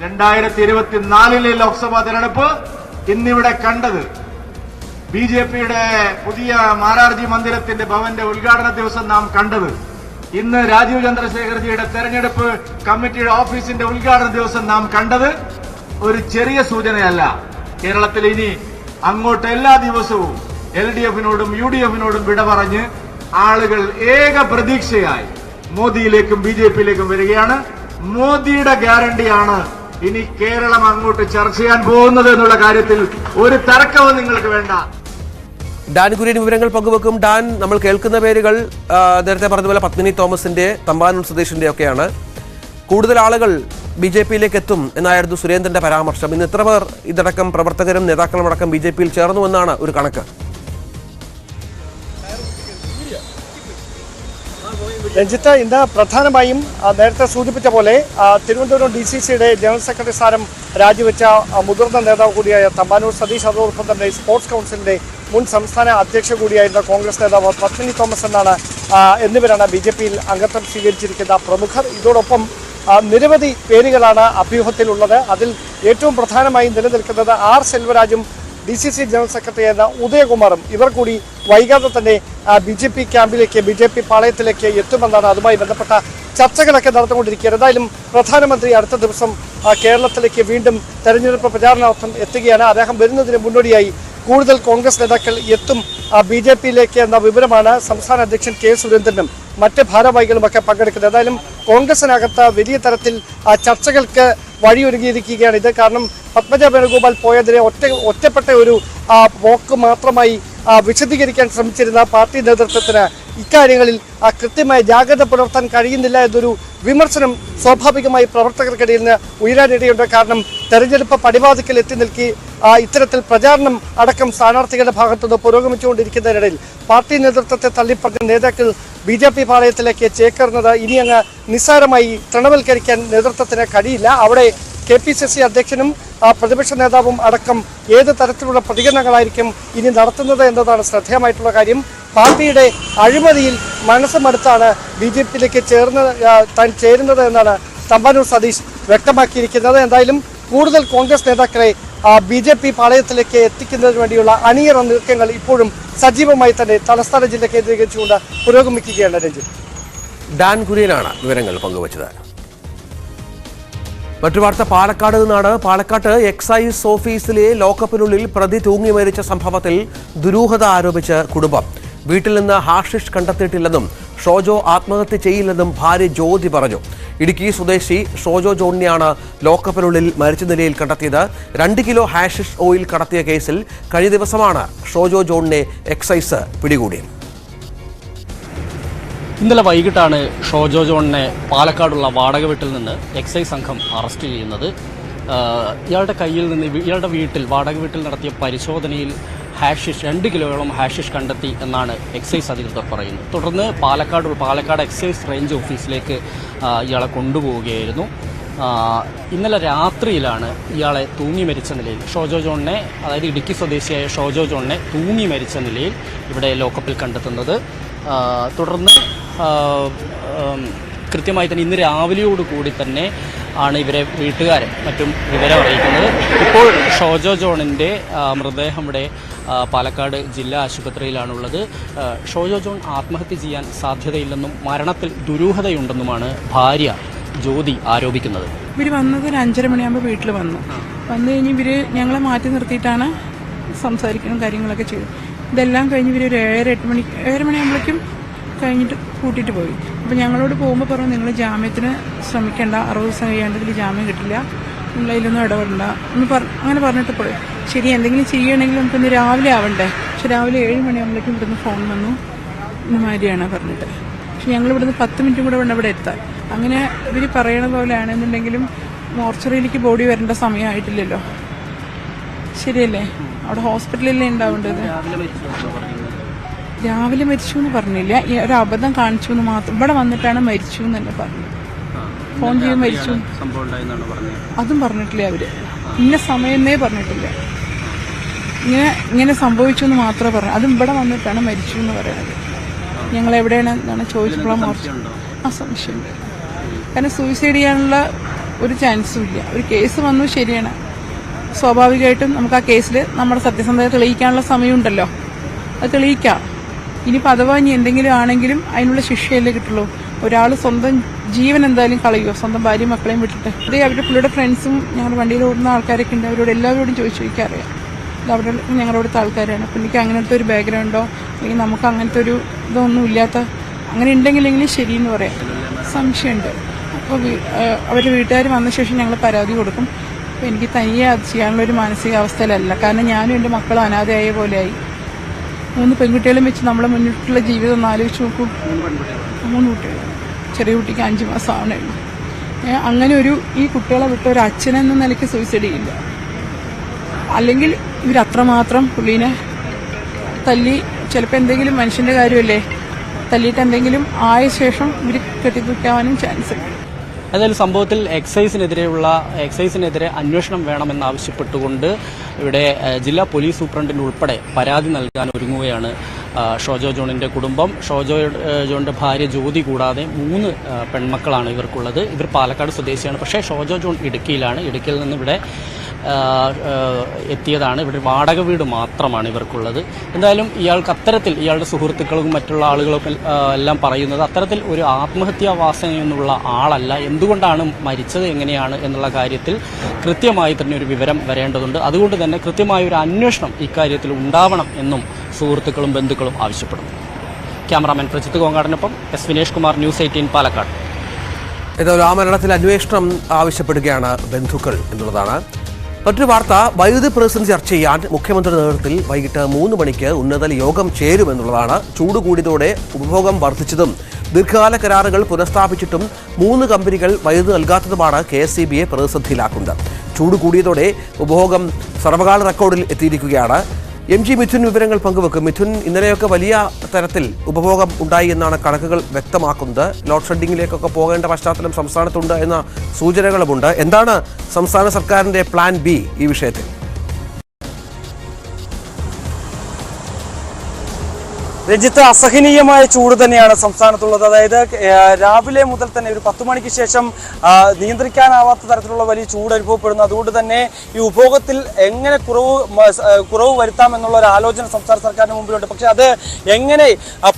2024 ലോക്സഭാ തെരഞ്ഞെടുപ്പ് ഇന്നിവിടെ കണ്ടത് BJPയുടെ പുതിയ മാരാർജി മന്ദിരത്തിന്റെ ഭവന്റെ ഉദ്ഘാടന ദിവസം നാം കണ്ടത്, ഇന്ന് രാജീവ് ചന്ദ്രശേഖർജിയുടെ തെരഞ്ഞെടുപ്പ് കമ്മിറ്റിയുടെ ഓഫീസിന്റെ ഉദ്ഘാടന ദിവസം നാം കണ്ടത് ഒരു ചെറിയ സൂചനയല്ല. കേരളത്തിൽ ഇനി അങ്ങോട്ട് എല്ലാ ദിവസവും LDFനോടും UDFനോടും വിട പറഞ്ഞ് ആളുകൾ ഏക പ്രതീക്ഷയായി മോദിയിലേക്കും BJPയിലേക്കും വരികയാണ്. മോദിയുടെ ഗ്യാരണ്ടിയാണ് ഇനി കേരളം അങ്ങോട്ട് ചർച്ച ചെയ്യാൻ പോകുന്നത് എന്നുള്ള കാര്യത്തിൽ ഒരു തർക്കവും നിങ്ങൾക്ക് വേണ്ട. ഡാൻ കുര്യൻ വിവരങ്ങൾ പങ്കുവെക്കും. ഡാൻ, നമ്മൾ കേൾക്കുന്ന പേരുകൾ നേരത്തെ പറഞ്ഞതുപോലെ പത്മിനി തോമസിന്റെ, തമ്പാനൂർ സതീഷിന്റെ ഒക്കെയാണ്. കൂടുതൽ ആളുകൾ BJPയിലേക്ക് എത്തും എന്നായിരുന്നു സുരേന്ദ്രന്റെ പരാമർശം. ഇന്ന് എത്ര പേർ ഇതടക്കം പ്രവർത്തകരും നേതാക്കളും അടക്കം BJPയിൽ ചേർന്നു എന്നാണ് ഒരു കണക്ക്? രഞ്ജിത്ത്, ഇന്ന് പ്രധാനമായും നേരത്തെ സൂചിപ്പിച്ച പോലെ തിരുവനന്തപുരം DCCയുടെ ജനറൽ സെക്രട്ടറി സ്ഥാനം രാജിവെച്ച മുതിർന്ന നേതാവ് കൂടിയായ തമ്പാനൂർ സതീഷ്, അതോടൊപ്പം തന്നെ സ്പോർട്സ് കൗൺസിലിന്റെ മുൻ സംസ്ഥാന അധ്യക്ഷ കൂടിയായിരുന്ന കോൺഗ്രസ് നേതാവ് പത്മിനി തോമസ് എന്നിവരാണ് BJPയിൽ അംഗത്വം സ്വീകരിച്ചിരിക്കുന്ന പ്രമുഖർ. ഇതോടൊപ്പം നിരവധി പേരുകളാണ് അഭ്യൂഹത്തിലുള്ളത്. അതിൽ ഏറ്റവും പ്രധാനമായി നിലനിൽക്കുന്നത് R സെൽവരാജും DCC ജനറൽ സെക്രട്ടറി എന്ന ഉദയകുമാറും. ഇവർ കൂടി വൈകാതെ തന്നെ BJP ക്യാമ്പിലേക്ക്, BJP പാളയത്തിലേക്ക് എത്തുമെന്നാണ് അതുമായി ബന്ധപ്പെട്ട ചർച്ചകളൊക്കെ നടന്നുകൊണ്ടിരിക്കുകയാണ്. എന്തായാലും പ്രധാനമന്ത്രി അടുത്ത ദിവസം കേരളത്തിലേക്ക് വീണ്ടും തെരഞ്ഞെടുപ്പ് പ്രചാരണാർത്ഥം എത്തുകയാണ്. അദ്ദേഹം വരുന്നതിന് മുന്നോടിയായി കൂടുതൽ കോൺഗ്രസ് നേതാക്കൾ എത്തും BJPയിലേക്ക് എന്ന വിവരമാണ് സംസ്ഥാന അധ്യക്ഷൻ K സുരേന്ദ്രനും മറ്റ് ഭാരവാഹികളുമൊക്കെ പങ്കെടുക്കുന്നത്. എന്തായാലും കോൺഗ്രസിനകത്ത് വലിയ തരത്തിൽ ചർച്ചകൾക്ക് വഴിയൊരുങ്ങിയിരിക്കുകയാണ് ഇത്. കാരണം പത്മജ വേണുഗോപാൽ പോയതിനെ ഒറ്റപ്പെട്ട ഒരു പോക്ക് മാത്രമായി വിശദീകരിക്കാൻ ശ്രമിച്ചിരുന്ന പാർട്ടി നേതൃത്വത്തിന് ഇക്കാര്യങ്ങളിൽ കൃത്യമായ ജാഗ്രത പുലർത്താൻ കഴിയുന്നില്ല എന്നൊരു വിമർശനം സ്വാഭാവികമായി പ്രവർത്തകർക്കിടയിൽ നിന്ന് ഉയരാനിടയുണ്ട്. കാരണം തെരഞ്ഞെടുപ്പ് പടിവാതിക്കൽ എത്തി നിൽക്കി ഇത്തരത്തിൽ പ്രചാരണം അടക്കം സ്ഥാനാർത്ഥികളുടെ ഭാഗത്തുനിന്ന് പുരോഗമിച്ചുകൊണ്ടിരിക്കുന്നതിനിടയിൽ പാർട്ടി നേതൃത്വത്തെ തള്ളിപ്പറഞ്ഞ നേതാക്കൾ BJP പാളയത്തിലേക്ക് ചേക്കേറുന്നത് ഇനി അങ്ങ് നിസ്സാരമായി തൃണവൽക്കരിക്കാൻ നേതൃത്വത്തിന് കഴിയില്ല. അവിടെ KPCC അധ്യക്ഷനും പ്രതിപക്ഷ നേതാവും അടക്കം ഏത് തരത്തിലുള്ള പ്രതികരണങ്ങളായിരിക്കും ഇനി നടത്തുന്നത് എന്നതാണ് ശ്രദ്ധേയമായിട്ടുള്ള കാര്യം. പാർട്ടിയുടെ അഴിമതിയിൽ മനസ്സുമടുത്താണ് BJPയിലേക്ക് താൻ ചേരുന്നത് എന്നാണ് തമ്പാനൂർ സതീഷ് വ്യക്തമാക്കിയിരിക്കുന്നത്. എന്തായാലും കൂടുതൽ കോൺഗ്രസ് നേതാക്കളെ BJP പാളയത്തിലേക്ക് എത്തിക്കുന്നതിന് വേണ്ടിയുള്ള അണിയറ നീക്കങ്ങൾ ഇപ്പോഴും സജീവമായി തന്നെ തലസ്ഥാന ജില്ല കേന്ദ്രീകരിച്ചുകൊണ്ട് പുരോഗമിക്കുകയാണ്. രഞ്ജിത്ത്, ഡാൻ കുര്യനാണ് വിവരങ്ങൾ പങ്കുവച്ചത്. മറ്റു വാർത്ത പാലക്കാട് നിന്നാണ്. പാലക്കാട്ട് എക്സൈസ് ഓഫീസിലെ ലോക്കപ്പിനുള്ളിൽ പ്രതി തൂങ്ങി മരിച്ച സംഭവത്തിൽ ദുരൂഹത ആരോപിച്ച് കുടുംബം. വീട്ടിൽ നിന്ന് ഹാഷിഷ് കണ്ടെത്തിയിട്ടില്ലെന്നും ഷോജോ ആത്മഹത്യ ചെയ്യില്ലെന്നും ഭാര്യ ജ്യോതി പറഞ്ഞു. ഇടുക്കി സ്വദേശി ഷോജോ ജോണിനെയാണ് ലോക്കപ്പിനുള്ളിൽ മരിച്ച നിലയിൽ കണ്ടെത്തിയത്. 2 കിലോ ഹാഷിഷ് ഓയിൽ കടത്തിയ കേസിൽ കഴിഞ്ഞ ദിവസമാണ് ഷോജോ ജോണിനെ എക്സൈസ് പിടികൂടിയത്. ഇന്നലെ വൈകിട്ടാണ് ഷോജോ ജോണിനെ പാലക്കാടുള്ള വാടക വീട്ടിൽ നിന്ന് എക്സൈസ് സംഘം അറസ്റ്റ് ചെയ്യുന്നത്. ഇയാളുടെ വീട്ടിൽ വാടക വീട്ടിൽ നടത്തിയ പരിശോധനയിൽ 2 കിലോയോളം ഹാഷിഷ് കണ്ടെത്തി എന്നാണ് എക്സൈസ് അധികൃതർ പറയുന്നത്. തുടർന്ന് പാലക്കാട് എക്സൈസ് റേഞ്ച് ഓഫീസിലേക്ക് ഇയാളെ കൊണ്ടുപോവുകയായിരുന്നു. ഇന്നലെ രാത്രിയിലാണ് ഇയാളെ തൂങ്ങി മരിച്ച നിലയിൽ അതായത് ഇടുക്കി സ്വദേശിയായ ഷോജോ ജോണിനെ തൂങ്ങി മരിച്ച നിലയിൽ ഇവിടെ ലോക്കപ്പിൽ കണ്ടെത്തുന്നത്. തുടർന്ന് കൃത്യമായി തന്നെ ഇന്ന് രാവിലെയോടുകൂടി തന്നെ ആണ് ഇവരെ വീട്ടുകാരും മറ്റും വിവരം അറിയിക്കുന്നത്. ഇപ്പോൾ ഷോജോ ജോണിൻ്റെ മൃതദേഹം ഇവിടെ പാലക്കാട് ജില്ലാ ആശുപത്രിയിലാണുള്ളത്. ഷോജോ ജോൺ ആത്മഹത്യ ചെയ്യാൻ സാധ്യതയില്ലെന്നും മരണത്തിൽ ദുരൂഹതയുണ്ടെന്നുമാണ് ഭാര്യ ജ്യോതി ആരോപിക്കുന്നത്. ഇവർ വന്നത് ഒരു 5:30 മണിയാകുമ്പോൾ വീട്ടിൽ വന്നു കഴിഞ്ഞ് ഇവർ ഞങ്ങളെ മാറ്റി നിർത്തിയിട്ടാണ് സംസാരിക്കണം കാര്യങ്ങളൊക്കെ ചെയ്തു. ഇതെല്ലാം കഴിഞ്ഞ് ഇവർ ഒരു 7:30 മണിയാകുമ്പോഴേക്കും കഴിഞ്ഞിട്ട് കൂട്ടിയിട്ട് പോയി. അപ്പോൾ ഞങ്ങളോട് പോകുമ്പോൾ പറഞ്ഞു, നിങ്ങൾ ജാമ്യത്തിന് ശ്രമിക്കേണ്ട, 60 ദിവസം കഴിയാണ്ടെങ്കിൽ ജാമ്യം കിട്ടില്ല, നിങ്ങൾ അതിലൊന്നും ഇടപെടണ്ട അങ്ങനെ പറഞ്ഞിട്ട് പോയി. ശരി, എന്തെങ്കിലും ചെയ്യണമെങ്കിൽ നമുക്കിന്ന് രാവിലെ ആവണ്ടേ. പക്ഷെ രാവിലെ 7 മണിയാകുമ്പോഴേക്കും ഇവിടുന്ന് ഫോൺ വന്നു, ഇന്നുമാതിരിയാണ് പറഞ്ഞിട്ട്. പക്ഷെ ഞങ്ങൾ ഇവിടുന്ന് 10 മിനിറ്റും കൂടെ വേണ്ട ഇവിടെ എത്താൻ. അങ്ങനെ ഇവർ പറയണ പോലെ ആണെന്നുണ്ടെങ്കിലും മോർച്ചറിയിലേക്ക് ബോഡി വരേണ്ട സമയമായിട്ടില്ലല്ലോ. ശരിയല്ലേ? അവിടെ ഹോസ്പിറ്റലിലല്ലേ ഉണ്ടാവേണ്ടത്. രാവിലെ മരിച്ചു എന്ന് പറഞ്ഞില്ല, ഒരു അബദ്ധം കാണിച്ചു എന്ന് മാത്രം. ഇവിടെ വന്നിട്ടാണ് മരിച്ചു എന്ന് തന്നെ പറഞ്ഞു. ഫോൺ ചെയ്ത് മരിച്ചു അതും പറഞ്ഞിട്ടില്ല അവര്. ഇന്ന സമയമേ പറഞ്ഞിട്ടില്ല. ഇങ്ങനെ സംഭവിച്ചു എന്ന് മാത്രമേ പറഞ്ഞു. അതും ഇവിടെ വന്നിട്ടാണ് മരിച്ചു എന്ന് പറയുന്നത്. ഞങ്ങൾ എവിടെയാണ് എന്നാണ് ചോദിച്ചപ്പോഴാണ് സംശയമുണ്ട്. കാരണം സൂയിസൈഡ് ചെയ്യാനുള്ള ഒരു ചാൻസും ഇല്ല. ഒരു കേസ് വന്നു, ശരിയാണ്, സ്വാഭാവികമായിട്ടും നമുക്ക് ആ കേസിൽ നമ്മുടെ സത്യസന്ധത തെളിയിക്കാനുള്ള സമയമുണ്ടല്ലോ, അത് തെളിയിക്കാം. ഇനിയിപ്പോൾ അഥവാ ഇനി എന്തെങ്കിലും ആണെങ്കിലും അതിനുള്ള ശിക്ഷയല്ലേ കിട്ടുള്ളൂ. ഒരാൾ സ്വന്തം ജീവൻ എന്തായാലും കളയുമോ, സ്വന്തം ഭാര്യയും മക്കളെയും വിട്ടിട്ട്? അതേ അവരുടെ പുള്ളിയുടെ ഫ്രണ്ട്സും ഞങ്ങൾ വണ്ടിയിൽ ഓടുന്ന ആൾക്കാരൊക്കെ ഉണ്ട്, അവരോട് എല്ലാവരോടും ചോദിക്കാറിയാം. ഇത് അവിടെ ഞങ്ങളുടെ ആൾക്കാരാണ്. അപ്പോൾ എനിക്ക് അങ്ങനത്തെ ഒരു ബാക്ക്ഗ്രൗണ്ടോ അല്ലെങ്കിൽ നമുക്ക് അങ്ങനത്തെ ഒരു ഇതൊന്നും ഇല്ലാത്ത, അങ്ങനെ ഉണ്ടെങ്കിലെങ്കിലും ശരിയെന്ന് പറയാം. സംശയമുണ്ട്. അപ്പോൾ അവരുടെ വീട്ടുകാർ വന്ന ശേഷം ഞങ്ങൾ പരാതി കൊടുക്കും. അപ്പോൾ എനിക്ക് തനിയെ അത് ചെയ്യാനുള്ളൊരു മാനസികാവസ്ഥയിലല്ല. കാരണം ഞാനും എൻ്റെ മക്കളും അനാഥയായ പോലെയായി. 3 പെൺകുട്ടികളും വെച്ച് നമ്മളെ മുന്നിട്ടുള്ള ജീവിതം ഒന്ന് ആലോചിച്ച് നോക്കൂ. 3 കുട്ടികൾ, ചെറിയ കുട്ടിക്ക് 5 മാസം ആവണേ ഉള്ളൂ. അങ്ങനെ ഈ കുട്ടികളെ വിട്ട ഒരു അച്ഛനെന്ന നിലയ്ക്ക് സൂയിസൈഡ് ചെയ്യില്ല. അല്ലെങ്കിൽ ഇവരത്രമാത്രം പുള്ളീനെ തല്ലി, ചിലപ്പോൾ എന്തെങ്കിലും മനുഷ്യൻ്റെ കാര്യമല്ലേ, തല്ലിയിട്ട് എന്തെങ്കിലും ആയ ശേഷം ഇവർ കെട്ടിപ്പിടിക്കാനും ചാൻസ് ഉണ്ട്. ഏതായാലും സംഭവത്തിൽ എക്സൈസിനെതിരെ അന്വേഷണം വേണമെന്നാവശ്യപ്പെട്ടുകൊണ്ട് ഇവിടെ ജില്ലാ പോലീസ് സൂപ്രണ്ടിന് ഉൾപ്പെടെ പരാതി നൽകാൻ ഒരുങ്ങുകയാണ് ഷോജോ ജോണിൻ്റെ കുടുംബം. ഷോജോ ജോണിൻ്റെ ഭാര്യ ജ്യോതി കൂടാതെ 3 പെൺമക്കളാണ് ഇവർക്കുള്ളത്. ഇവർ പാലക്കാട് സ്വദേശിയാണ്. പക്ഷേ ഷോജോ ജോൺ ഇടുക്കിയിലാണ്. ഇടുക്കിയിൽ നിന്ന് ഇവിടെ എത്തിയതാണ്. ഇവിടെ വാടക വീട് മാത്രമാണ് ഇവർക്കുള്ളത്. എന്തായാലും ഇയാളുടെ സുഹൃത്തുക്കളും മറ്റുള്ള ആളുകളൊക്കെ എല്ലാം പറയുന്നത് അത്തരത്തിൽ ഒരു ആത്മഹത്യാ വാസനയൊന്നുള്ള ആളല്ല. എന്തുകൊണ്ടാണ് മരിച്ചത്, എങ്ങനെയാണ് എന്നുള്ള കാര്യത്തിൽ കൃത്യമായി തന്നെ ഒരു വിവരം വരേണ്ടതുണ്ട്. അതുകൊണ്ട് തന്നെ കൃത്യമായ ഒരു അന്വേഷണം ഇക്കാര്യത്തിൽ ഉണ്ടാവണം എന്നും സുഹൃത്തുക്കളും ബന്ധുക്കളും ആവശ്യപ്പെടുന്നു. ക്യാമറാമാൻ പ്രജിത്ത് കോങ്ങാടിനൊപ്പം എസ് വിനേഷ് കുമാർ, News 18 പാലക്കാട്. ഏതായാലും ആ മരണത്തിൽ അന്വേഷണം ആവശ്യപ്പെടുകയാണ് ബന്ധുക്കൾ എന്നുള്ളതാണ്. മറ്റൊരു വാർത്ത, വൈദ്യുതി പ്രതിസന്ധി ചർച്ച ചെയ്യാൻ മുഖ്യമന്ത്രിയുടെ നേതൃത്വത്തിൽ വൈകിട്ട് 3 മണിക്ക് ഉന്നതതല യോഗം ചേരുമെന്നുള്ളതാണ്. ചൂട് കൂടിയതോടെ ഉപഭോഗം വർദ്ധിച്ചതും ദീർഘകാല കരാറുകൾ പുനഃസ്ഥാപിച്ചിട്ടും 3 കമ്പനികൾ വൈദ്യുതി നൽകാത്തതുമാണ് KSEBയെ പ്രതിസന്ധിയിലാക്കുന്നത്. ചൂട് കൂടിയതോടെ ഉപഭോഗം സർവകാല റെക്കോർഡിൽ എത്തിയിരിക്കുകയാണ്. MG മിഥുൻ വിവരങ്ങൾ പങ്കുവെക്കും. മിഥുൻ, ഇന്നലെയൊക്കെ വലിയ തരത്തിൽ ഉപഭോഗം ഉണ്ടായി എന്നാണ് കണക്കുകൾ വ്യക്തമാക്കുന്നത്. ലോഡ് ഷെഡിങ്ങിലേക്കൊക്കെ പോകേണ്ട പശ്ചാത്തലം സംസ്ഥാനത്തുണ്ട് എന്ന സൂചനകളുമുണ്ട്. എന്താണ് സംസ്ഥാന സർക്കാരിന്റെ പ്ലാൻ ബി ഈ വിഷയത്തിൽ? രഞ്ജിത്ത്, അസഹനീയമായ ചൂട് തന്നെയാണ് സംസ്ഥാനത്തുള്ളത്. അതായത് രാവിലെ മുതൽ തന്നെ ഒരു 10 മണിക്ക് ശേഷം നിയന്ത്രിക്കാനാവാത്ത തരത്തിലുള്ള വലിയ ചൂട് അനുഭവപ്പെടുന്നു. അതുകൊണ്ട് തന്നെ ഈ ഉപഭോഗത്തിൽ എങ്ങനെ കുറവ് വരുത്താം എന്നുള്ള ഒരു ആലോചന സംസ്ഥാന സർക്കാരിന് മുമ്പിലുണ്ട്. പക്ഷെ അത് എങ്ങനെ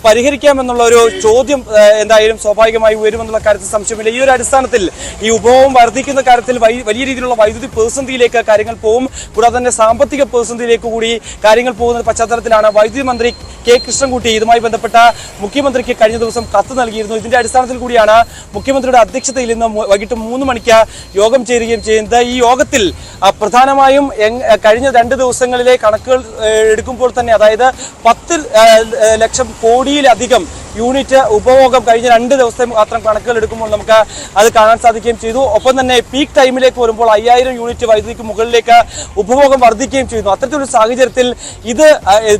പരിഹരിക്കാമെന്നുള്ള ഒരു ചോദ്യം എന്തായാലും സ്വാഭാവികമായി വരുമെന്നുള്ള കാര്യത്തിൽ സംശയമില്ല. ഈ ഒരു അടിസ്ഥാനത്തിൽ ഈ ഉപഭോഗം വർദ്ധിക്കുന്ന കാര്യത്തിൽ വലിയ രീതിയിലുള്ള വൈദ്യുതി പ്രതിസന്ധിയിലേക്ക് കാര്യങ്ങൾ പോകും. കൂടാതെ തന്നെ സാമ്പത്തിക പ്രതിസന്ധിയിലേക്ക് കൂടി കാര്യങ്ങൾ പോകുന്ന പശ്ചാത്തലത്തിലാണ് വൈദ്യുതി മന്ത്രി K. കൃഷ്ണൻകുട്ടി ഇതുമായി ബന്ധപ്പെട്ട മുഖ്യമന്ത്രിക്ക് കഴിഞ്ഞ ദിവസം കത്ത് നൽകിയിരുന്നു. ഇതിന്റെ അടിസ്ഥാനത്തിൽ കൂടിയാണ് മുഖ്യമന്ത്രിയുടെ അധ്യക്ഷതയിൽ ഇന്ന് വൈകിട്ട് 3 മണിക്ക് യോഗം ചേരുകയും ചെയ്യുന്നത്. ഈ യോഗത്തിൽ പ്രധാനമായും കഴിഞ്ഞ 2 ദിവസങ്ങളിലെ കണക്കുകൾ എടുക്കുമ്പോൾ തന്നെ, അതായത് 10 ലക്ഷം കോടിയിലധികം യൂണിറ്റ് ഉപഭോഗം കഴിഞ്ഞ 2 ദിവസത്തെ മാത്രം കണക്കുകൾ എടുക്കുമ്പോൾ നമുക്ക് അത് കാണാൻ സാധിക്കുകയും ചെയ്തു. ഒപ്പം തന്നെ പീക്ക് ടൈമിലേക്ക് വരുമ്പോൾ 5000 യൂണിറ്റ് വൈദ്യുതിക്ക് മുകളിലേക്ക് ഉപഭോഗം വർദ്ധിക്കുകയും ചെയ്യുന്നു. അത്തരത്തിലൊരു സാഹചര്യത്തിൽ ഇത്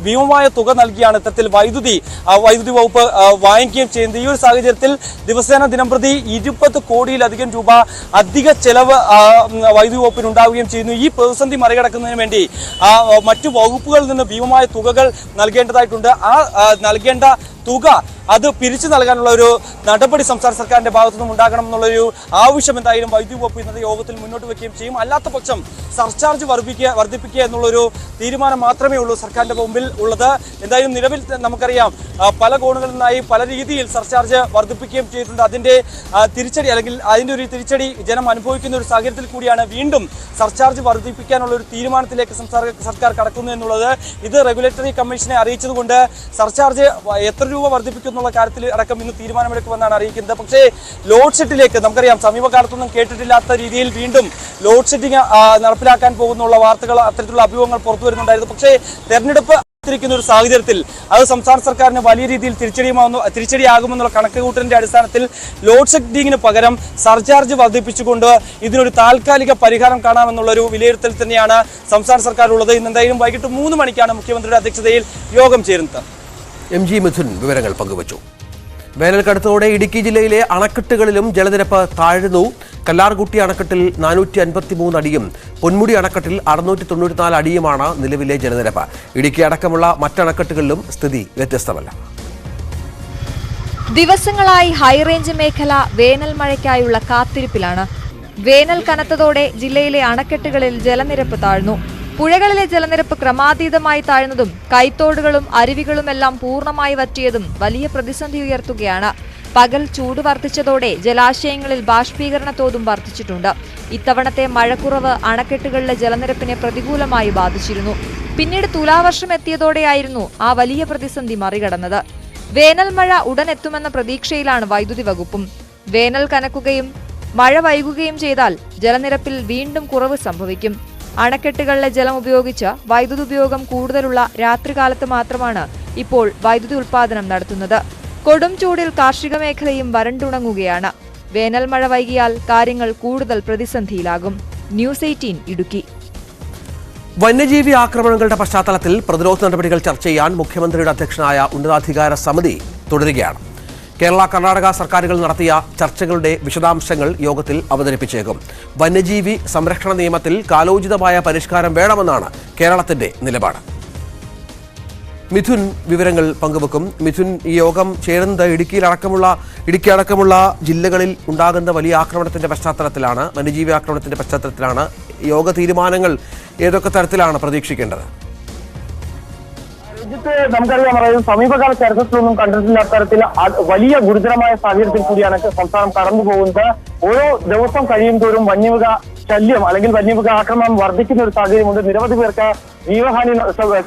ഭീമമായ തുക നൽകിയാണ് ഇത്തരത്തിൽ വൈദ്യുതി വകുപ്പ് വാങ്ങിക്കുകയും ചെയ്യുന്നത്. ഈ ഒരു സാഹചര്യത്തിൽ ദിവസേന ദിനംപ്രതി 20 കോടിയിലധികം രൂപ അധിക ചെലവ് വൈദ്യുതി വകുപ്പിന് ഉണ്ടാവുകയും ചെയ്യുന്നു. ഈ പ്രതിസന്ധി മറികടക്കുന്നതിന് വേണ്ടി മറ്റു വകുപ്പുകളിൽ നിന്ന് ഭീമമായ തുകകൾ നൽകേണ്ടതായിട്ടുണ്ട്. ആ നൽകേണ്ട തുക അത് പിരിച്ചു നൽകാനുള്ള ഒരു നടപടി സംസ്ഥാന സർക്കാരിന്റെ ഭാഗത്തു നിന്നും ഉണ്ടാകണം എന്നുള്ളൊരു ആവശ്യം എന്തായാലും വൈദ്യുതി വകുപ്പ് ഇന്നത്തെ യോഗത്തിൽ മുന്നോട്ട് വെക്കുകയും ചെയ്യും. അല്ലാത്ത പക്ഷം സർചാർജ് വർദ്ധിപ്പിക്കുക എന്നുള്ളൊരു തീരുമാനം മാത്രമേ ഉള്ളൂ സർക്കാരിന്റെ മുമ്പിൽ ഉള്ളത്. എന്തായാലും നിലവിൽ നമുക്കറിയാം പല കോണുകളിൽ നിന്നായി പല രീതിയിൽ സർചാർജ് വർദ്ധിപ്പിക്കുകയും ചെയ്തിട്ടുണ്ട്. അതിന്റെ തിരിച്ചടി അല്ലെങ്കിൽ അതിന്റെ ഒരു തിരിച്ചടി ജനം അനുഭവിക്കുന്ന ഒരു സാഹചര്യത്തിൽ കൂടിയാണ് വീണ്ടും സർചാർജ് വർദ്ധിപ്പിക്കാനുള്ള ഒരു തീരുമാനത്തിലേക്ക് സർക്കാർ കടക്കുന്നു എന്നുള്ളത്. ഇത് റെഗുലേറ്ററി കമ്മീഷനെ അറിയിച്ചതുകൊണ്ട് സർചാർജ് എത്ര രൂപ വർദ്ധിപ്പിക്കുന്നുള്ള കാര്യത്തിൽ അടക്കം ഇന്ന് തീരുമാനമെടുക്കുമെന്നാണ് അറിയിക്കുന്നത്. പക്ഷേ ലോഡ് ഷെഡിലേക്ക് നമുക്കറിയാം സമീപകാലത്തൊന്നും കേട്ടിട്ടില്ലാത്ത രീതിയിൽ വീണ്ടും ലോഡ് ഷെഡിങ് നടപ്പിലാക്കാൻ പോകുന്നുള്ള വാർത്തകൾ, അത്തരത്തിലുള്ള അഭ്യൂഹങ്ങൾ പുറത്തു വരുന്നുണ്ടായിരുന്നു. പക്ഷേ തെരഞ്ഞെടുപ്പ് ിരിക്കുന്ന ഒരു സാഹചര്യത്തിൽ അത് സംസ്ഥാന സർക്കാരിന് വലിയ രീതിയിൽ തിരിച്ചടിയാകുമെന്നുള്ള കണക്കുകൂട്ടലിന്റെ അടിസ്ഥാനത്തിൽ ലോഡ് ഷെഡിങ്ങിന് പകരം സർചാർജ് വർദ്ധിപ്പിച്ചുകൊണ്ട് ഇതിനൊരു താൽക്കാലിക പരിഹാരം കാണാമെന്നുള്ളൊരു വിലയിരുത്തൽ തന്നെയാണ് സംസ്ഥാന സർക്കാർ ഉള്ളത്. ഇന്ന് എന്തായാലും വൈകിട്ട് 3 മണിക്കാണ് മുഖ്യമന്ത്രിയുടെ അധ്യക്ഷതയിൽ യോഗം ചേരുന്നത്. MG മിഥുൻ വിവരങ്ങൾ പങ്കുവച്ചു. വേനൽക്കടുത്തോടെ ഇടുക്കി ജില്ലയിലെ അണക്കെട്ടുകളിലും ജലനിരപ്പ് താഴ്ന്നു. കല്ലാർകുട്ടി അണക്കെട്ടിൽ 453 അടിയും പൊന്മുടി അണക്കെട്ടിൽ 694 അടിയുമാണ് നിലവിലെ ജലനിരപ്പ്. ഇടുക്കി അടക്കമുള്ള മറ്റണക്കെട്ടുകളിലും സ്ഥിതി വ്യത്യസ്തമല്ല. ദിവസങ്ങളായി ഹൈറേഞ്ച് മേഖല വേനൽ മഴയ്ക്കായുള്ള കാത്തിരിപ്പിലാണ്. വേനൽ കനത്തതോടെ ജില്ലയിലെ അണക്കെട്ടുകളിൽ ജലനിരപ്പ് താഴ്ന്നു. പുഴകളിലെ ജലനിരപ്പ് ക്രമാതീതമായി താഴ്ന്നതും കൈത്തോടുകളും അരുവികളുമെല്ലാം പൂർണ്ണമായി വറ്റിയതും വലിയ പ്രതിസന്ധി ഉയർത്തുകയാണ്. പകൽ ചൂട് വർദ്ധിച്ചതോടെ ജലാശയങ്ങളിൽ ബാഷ്പീകരണ തോതും വർദ്ധിച്ചിട്ടുണ്ട്. ഇത്തവണത്തെ മഴക്കുറവ് അണക്കെട്ടുകളിലെ ജലനിരപ്പിനെ പ്രതികൂലമായി ബാധിച്ചിരുന്നു. പിന്നീട് തുലാവർഷം എത്തിയതോടെയായിരുന്നു ആ വലിയ പ്രതിസന്ധി മറികടന്നത്. വേനൽ മഴ ഉടനെത്തുമെന്ന പ്രതീക്ഷയിലാണ് വൈദ്യുതി വകുപ്പും. വേനൽ കനക്കുകയും മഴ വൈകുകയും ചെയ്താൽ ജലനിരപ്പിൽ വീണ്ടും കുറവ് സംഭവിക്കും. അണക്കെട്ടുകളിലെ ജലം ഉപയോഗിച്ച് വൈദ്യുതി ഉപയോഗം കൂടുതലുള്ള രാത്രികാലത്ത് മാത്രമാണ് ഇപ്പോൾ വൈദ്യുതി ഉൽപാദനം നടത്തുന്നത്. കൊടും ചൂടിൽ കാർഷിക മേഖലയും വരണ്ടുണങ്ങുകയാണ്. വേനൽ മഴ വൈകിയാൽ കാര്യങ്ങൾ കൂടുതൽ പ്രതിസന്ധിയിലാകും. ന്യൂസ് 18 ഇടുക്കി. വന്യജീവി ആക്രമണങ്ങളുടെ പശ്ചാത്തലത്തിൽ പ്രതിരോധ നടപടികൾ ചർച്ച ചെയ്യാൻ മുഖ്യമന്ത്രിയുടെ അധ്യക്ഷനായ ഉന്നതാധികാര സമിതി തുടരുകയാണ്. കേരള കർണാടക സർക്കാരുകൾ നടത്തിയ ചർച്ചകളുടെ വിശദാംശങ്ങൾ യോഗത്തിൽ അവതരിപ്പിച്ചേക്കും. വന്യജീവി സംരക്ഷണ നിയമത്തിൽ കാലോചിതമായ പരിഷ്കാരം വേണമെന്നാണ് കേരളത്തിന്റെ നിലപാട്. മിഥുൻ വിവരങ്ങൾ പങ്കുവെക്കും. മിഥുൻ, ഈ യോഗം ചേരുന്നത് ഇടുക്കി അടക്കമുള്ള ജില്ലകളിൽ ഉണ്ടാകുന്ന വലിയ ആക്രമണത്തിന്റെ പശ്ചാത്തലത്തിലാണ്, വന്യജീവി ആക്രമണത്തിന്റെ പശ്ചാത്തലത്തിലാണ്. യോഗ തീരുമാനങ്ങൾ ഏതൊക്കെ തരത്തിലാണ് പ്രതീക്ഷിക്കേണ്ടത്? നമുക്കറിയാം, അതായത് സമീപകാല ചരിത്രത്തിലൊന്നും കണ്ടിട്ടില്ലാത്ത തരത്തിൽ വലിയ ഗുരുതരമായ സാഹചര്യത്തിൽ കൂടിയാണ് സംസ്ഥാനം കടന്നു പോകുന്നത്. ഓരോ ദിവസം കഴിയും തോറും വന്യമൃഗ ശല്യം അല്ലെങ്കിൽ വന്യമൃഗ ആക്രമണം വർദ്ധിക്കുന്ന ഒരു സാഹചര്യമുണ്ട്. നിരവധി പേർക്ക് ജീവഹാനി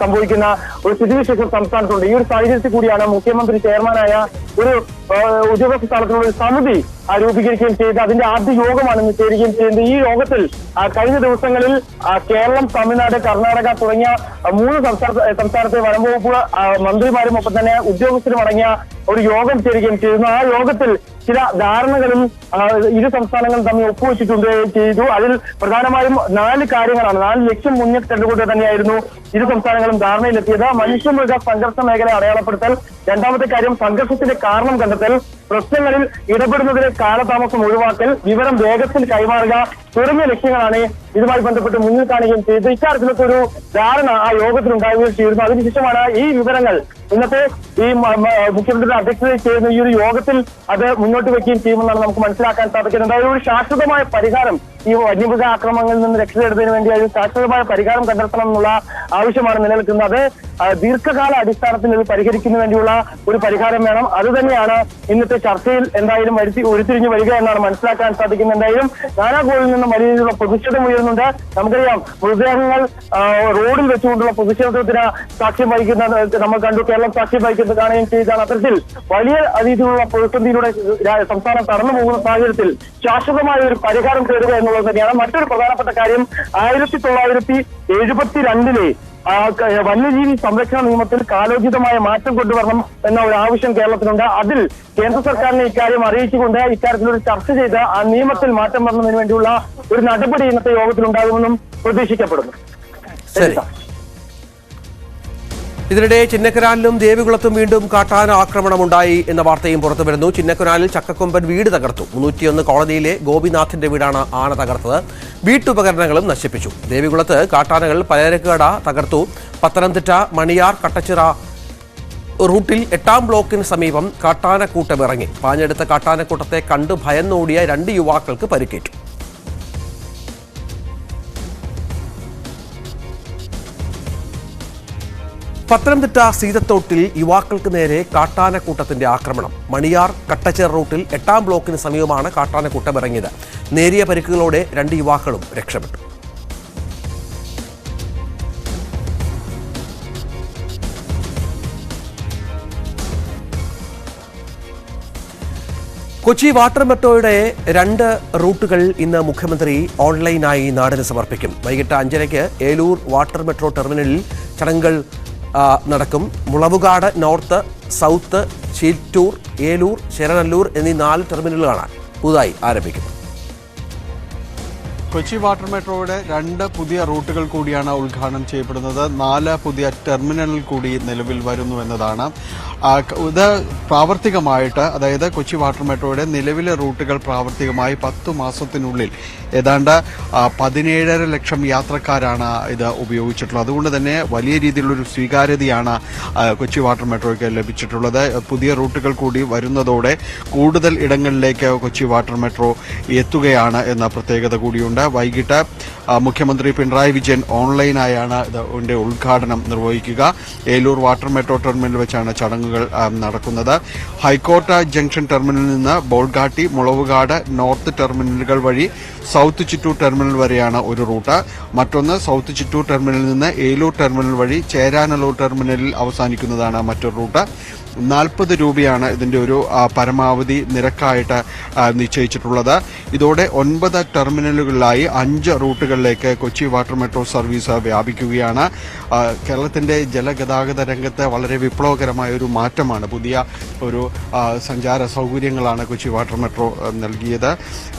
സംഭവിക്കുന്ന ഒരു സ്ഥിതിവിശേഷം സംസ്ഥാനത്തുണ്ട്. ഈ ഒരു സാഹചര്യത്തിൽ കൂടിയാണ് മുഖ്യമന്ത്രി ചെയർമാനായ ഒരു ഉദ്യോഗസ്ഥ തലത്തിലുള്ള ഒരു സമിതി രൂപീകരിക്കുകയും ചെയ്ത് അതിന്റെ ആദ്യ യോഗമാണ് ഇന്ന് ചേരുകയും ചെയ്യുന്നത്. ഈ യോഗത്തിൽ കഴിഞ്ഞ ദിവസങ്ങളിൽ കേരളം, തമിഴ്നാട്, കർണാടക തുടങ്ങിയ 3 സംസ്ഥാനത്തെ വനംവകുപ്പ് മന്ത്രിമാരും ഒപ്പം തന്നെ ഉദ്യോഗസ്ഥരും അടങ്ങിയ ഒരു യോഗം ചേരുകയും ചെയ്യുന്നു. ആ യോഗത്തിൽ ചില ധാരണകളും ഇരു സംസ്ഥാനങ്ങളും തമ്മിൽ ഒപ്പുവെച്ചിട്ടുണ്ട് ചെയ്തു. അതിൽ പ്രധാനമായും 4 കാര്യങ്ങളാണ്, 4 ലക്ഷ്യം മുന്നിൽ കണ്ടുകൊണ്ട് തന്നെയായിരുന്നു ഇരു സംസ്ഥാനങ്ങളും ധാരണയിലെത്തിയത്. മനുഷ്യമൃഗ സംഘർഷ മേഖല അടയാളപ്പെടുത്തൽ, രണ്ടാമത്തെ കാര്യം സംഘർഷത്തിന്റെ കാരണം കണ്ടെത്തൽ, പ്രശ്നങ്ങളിൽ ഇടപെടുന്നതിലെ കാലതാമസം ഒഴിവാക്കൽ, വിവരം വേഗത്തിൽ കൈമാറുക തുടങ്ങിയ ലക്ഷ്യങ്ങളാണ് ഇതുമായി ബന്ധപ്പെട്ട് മുന്നിൽ കാണുകയും ചെയ്തത്. ഇക്കാര്യത്തിലൊക്കെ ഒരു ധാരണ ആ യോഗത്തിൽ ഉണ്ടാവുകയും ചെയ്തിരുന്നു. അതിനുശേഷമാണ് ഈ വിവരങ്ങൾ ഇന്നത്തെ ഈ മുഖ്യമന്ത്രിയുടെ അധ്യക്ഷതയിൽ ചെയ്യുന്ന ഈ ഒരു യോഗത്തിൽ അത് മുന്നോട്ട് വെക്കുകയും ചെയ്യുമെന്നാണ് നമുക്ക് മനസ്സിലാക്കാൻ സാധിക്കുന്നത്. അതായത് ഒരു ശാശ്വതമായ പരിഹാരം ഈ വന്യമൃഗ ആക്രമണങ്ങളിൽ നിന്ന് രക്ഷപ്പെടുന്നതിന് വേണ്ടി ഒരു ശാശ്വതമായ പരിഹാരം കണ്ടെത്തണം എന്നുള്ള ആവശ്യമാണ് നിലനിൽക്കുന്നത്. അത് ദീർഘകാല അടിസ്ഥാനത്തിൽ ഇത് പരിഹരിക്കുന്നതിന് വേണ്ടിയുള്ള ഒരു പരിഹാരം വേണം. അത് തന്നെയാണ് ഇന്നത്തെ ചർച്ചയിൽ എന്തായാലും ഉരുത്തിരിഞ്ഞു വരിക എന്നാണ് മനസ്സിലാക്കാൻ സാധിക്കുന്നത്. എന്തായാലും നാനാകോണിൽ നിന്നും വലിയ രീതിയിലുള്ള പ്രതിഷേധം ഉയരുന്നുണ്ട്. നമുക്കറിയാം, മൃതദേഹങ്ങൾ റോഡിൽ വെച്ചുകൊണ്ടുള്ള പ്രതിഷേധത്തിന് സാക്ഷ്യം വഹിക്കുന്ന നമ്മൾ കണ്ടു, കേരളം സാക്ഷ്യം വഹിക്കുന്നത് കാണുകയും ചെയ്താണ്. അത്തരത്തിൽ വലിയ രീതിയിലുള്ള പ്രതിസന്ധിയിലൂടെ സംസ്ഥാനം കടന്നു പോകുന്ന സാഹചര്യത്തിൽ ശാശ്വതമായ ഒരു പരിഹാരം തേടുക എന്നുള്ളത് തന്നെയാണ്. മറ്റൊരു പ്രധാനപ്പെട്ട കാര്യം, 1972 വന്യജീവി സംരക്ഷണ നിയമത്തിൽ കാലോചിതമായ മാറ്റം കൊണ്ടുവരണം എന്ന ഒരു ആവശ്യം കേരളത്തിലുണ്ട്. അതിൽ കേന്ദ്ര സർക്കാരിനെ ഇക്കാര്യം അറിയിച്ചുകൊണ്ട് ഇക്കാര്യത്തിലൊരു ചർച്ച ചെയ്ത് ആ നിയമത്തിൽ മാറ്റം വരുന്നതിന് വേണ്ടിയുള്ള ഒരു നടപടി ഇന്നത്തെ യോഗത്തിൽ ഉണ്ടാകുമെന്നും പ്രതീക്ഷിക്കപ്പെടുന്നു. ഇതിനിടെ ചിന്നക്കനാലിലും ദേവികുളത്തും വീണ്ടും കാട്ടാന ആക്രമണമുണ്ടായി എന്ന വാർത്തയും പുറത്തുവരുന്നു. ചിന്നക്കനാലിൽ ചക്കക്കൊമ്പൻ വീട് തകർത്തു. 301 കോളനിയിലെ ഗോപിനാഥിന്റെ വീടാണ് ആന തകർത്തത്. വീട്ടുപകരണങ്ങളും നശിപ്പിച്ചു. ദേവികുളത്ത് കാട്ടാനകൾ പലചരക്കുകട തകർത്തു. പത്തനംതിട്ട മണിയാർ കട്ടച്ചിറ റൂട്ടിൽ 8-ാം ബ്ലോക്കിന് സമീപം കാട്ടാനക്കൂട്ടം ഇറങ്ങി. പാഞ്ഞെടുത്ത കാട്ടാനക്കൂട്ടത്തെ കണ്ട് ഭയന്നോടിയ 2 യുവാക്കൾക്ക് പരിക്കേറ്റു. പത്തനംതിട്ട സീതത്തോട്ടിൽ യുവാക്കൾക്ക് നേരെ കാട്ടാനക്കൂട്ടത്തിന്റെ ആക്രമണം. മണിയാർ കട്ടച്ചിറ റൂട്ടിൽ 8-ാം ബ്ലോക്കിന് സമീപമാണ് കാട്ടാനക്കൂട്ടം ഇറങ്ങിയത്. നേരിയ പരിക്കുകളോടെ 2 യുവാക്കളും രക്ഷപ്പെട്ടു. കൊച്ചി വാട്ടർ മെട്രോയുടെ 2 റൂട്ടുകൾ ഇന്ന് മുഖ്യമന്ത്രി ഓൺലൈനായി നാടിന് സമർപ്പിക്കും. വൈകിട്ട് 5:30 ഏലൂർ വാട്ടർ മെട്രോ ടെർമിനലിൽ ചടങ്ങുകൾ നടക്കും. മുളവുകാട് നോർത്ത്, സൗത്ത്, ചീറ്റൂർ, ഏലൂർ, ശരനല്ലൂർ എന്നീ 4 ടെർമിനലുകളാണ് പുതുതായി ആരംഭിക്കുന്നത്. കൊച്ചി വാട്ടർ മെട്രോയുടെ 2 പുതിയ റൂട്ടുകൾ കൂടിയാണ് ഉദ്ഘാടനം ചെയ്യപ്പെടുന്നത്. 4 പുതിയ ടെർമിനലുകൾ കൂടി നിലവിൽ വരുന്നു എന്നതാണ്. ഇത് പ്രാവർത്തികമായിട്ട്, അതായത് കൊച്ചി വാട്ടർ മെട്രോയുടെ നിലവിലെ റൂട്ടുകൾ പ്രാവർത്തികമായി 10 മാസത്തിനുള്ളിൽ ഏതാണ്ട് 17.5 ലക്ഷം യാത്രക്കാരാണ് ഇത് ഉപയോഗിച്ചിട്ടുള്ളത്. അതുകൊണ്ട് തന്നെ വലിയ രീതിയിലുള്ളൊരു സ്വീകാര്യതയാണ് കൊച്ചി വാട്ടർ മെട്രോയ്ക്ക് ലഭിച്ചിട്ടുള്ളത്. പുതിയ റൂട്ടുകൾ കൂടി വരുന്നതോടെ കൂടുതൽ ഇടങ്ങളിലേക്ക് കൊച്ചി വാട്ടർ മെട്രോ എത്തുകയാണ് എന്ന പ്രത്യേകത കൂടിയുണ്ട്. വൈകിട്ട് മുഖ്യമന്ത്രി പിണറായി വിജയൻ ഓൺലൈനായാണ് ഇതിന്റെ ഉദ്ഘാടനം നിർവഹിക്കുക. ഏലൂർ വാട്ടർ മെട്രോ ടെർമിനൽ വെച്ചാണ് ചടങ്ങുകൾ നടക്കുന്നത്. ഹൈക്കോർട്ട് ജംഗ്ഷൻ ടെർമിനലിൽ നിന്ന് ബോൾഗാട്ടി, മുളവുകാട് നോർത്ത് ടെർമിനലുകൾ വഴി സൗത്ത് ചിറ്റൂർ ടെർമിനൽ വരെയാണ് ഒരു റൂട്ട്. മറ്റൊന്ന് സൗത്ത് ചിറ്റൂർ ടെർമിനലിൽ നിന്ന് ഏലൂർ ടെർമിനൽ വഴി ചേരാനല്ലൂർ ടെർമിനലിൽ അവസാനിക്കുന്നതാണ് മറ്റൊരു റൂട്ട്. 40 രൂപയാണ് ഇതിന്റെ ഒരു പരമാവധി നിരക്കായിട്ട് നിശ്ചയിച്ചിട്ടുള്ളത്. ഇതോടെ 9 ടെർമിനലുകളിലായി 5 റൂട്ടുകളിലേക്ക് കൊച്ചി വാട്ടർ മെട്രോ സർവീസ് വ്യാപിക്കുകയാണ്. കേരളത്തിന്റെ ജലഗതാഗത രംഗത്ത് വളരെ വിപ്ലവകരമായ ഒരു മാറ്റമാണ്, പുതിയ ഒരു സഞ്ചാര സൗകര്യങ്ങളാണ് കൊച്ചി വാട്ടർ മെട്രോ നൽകിയത്.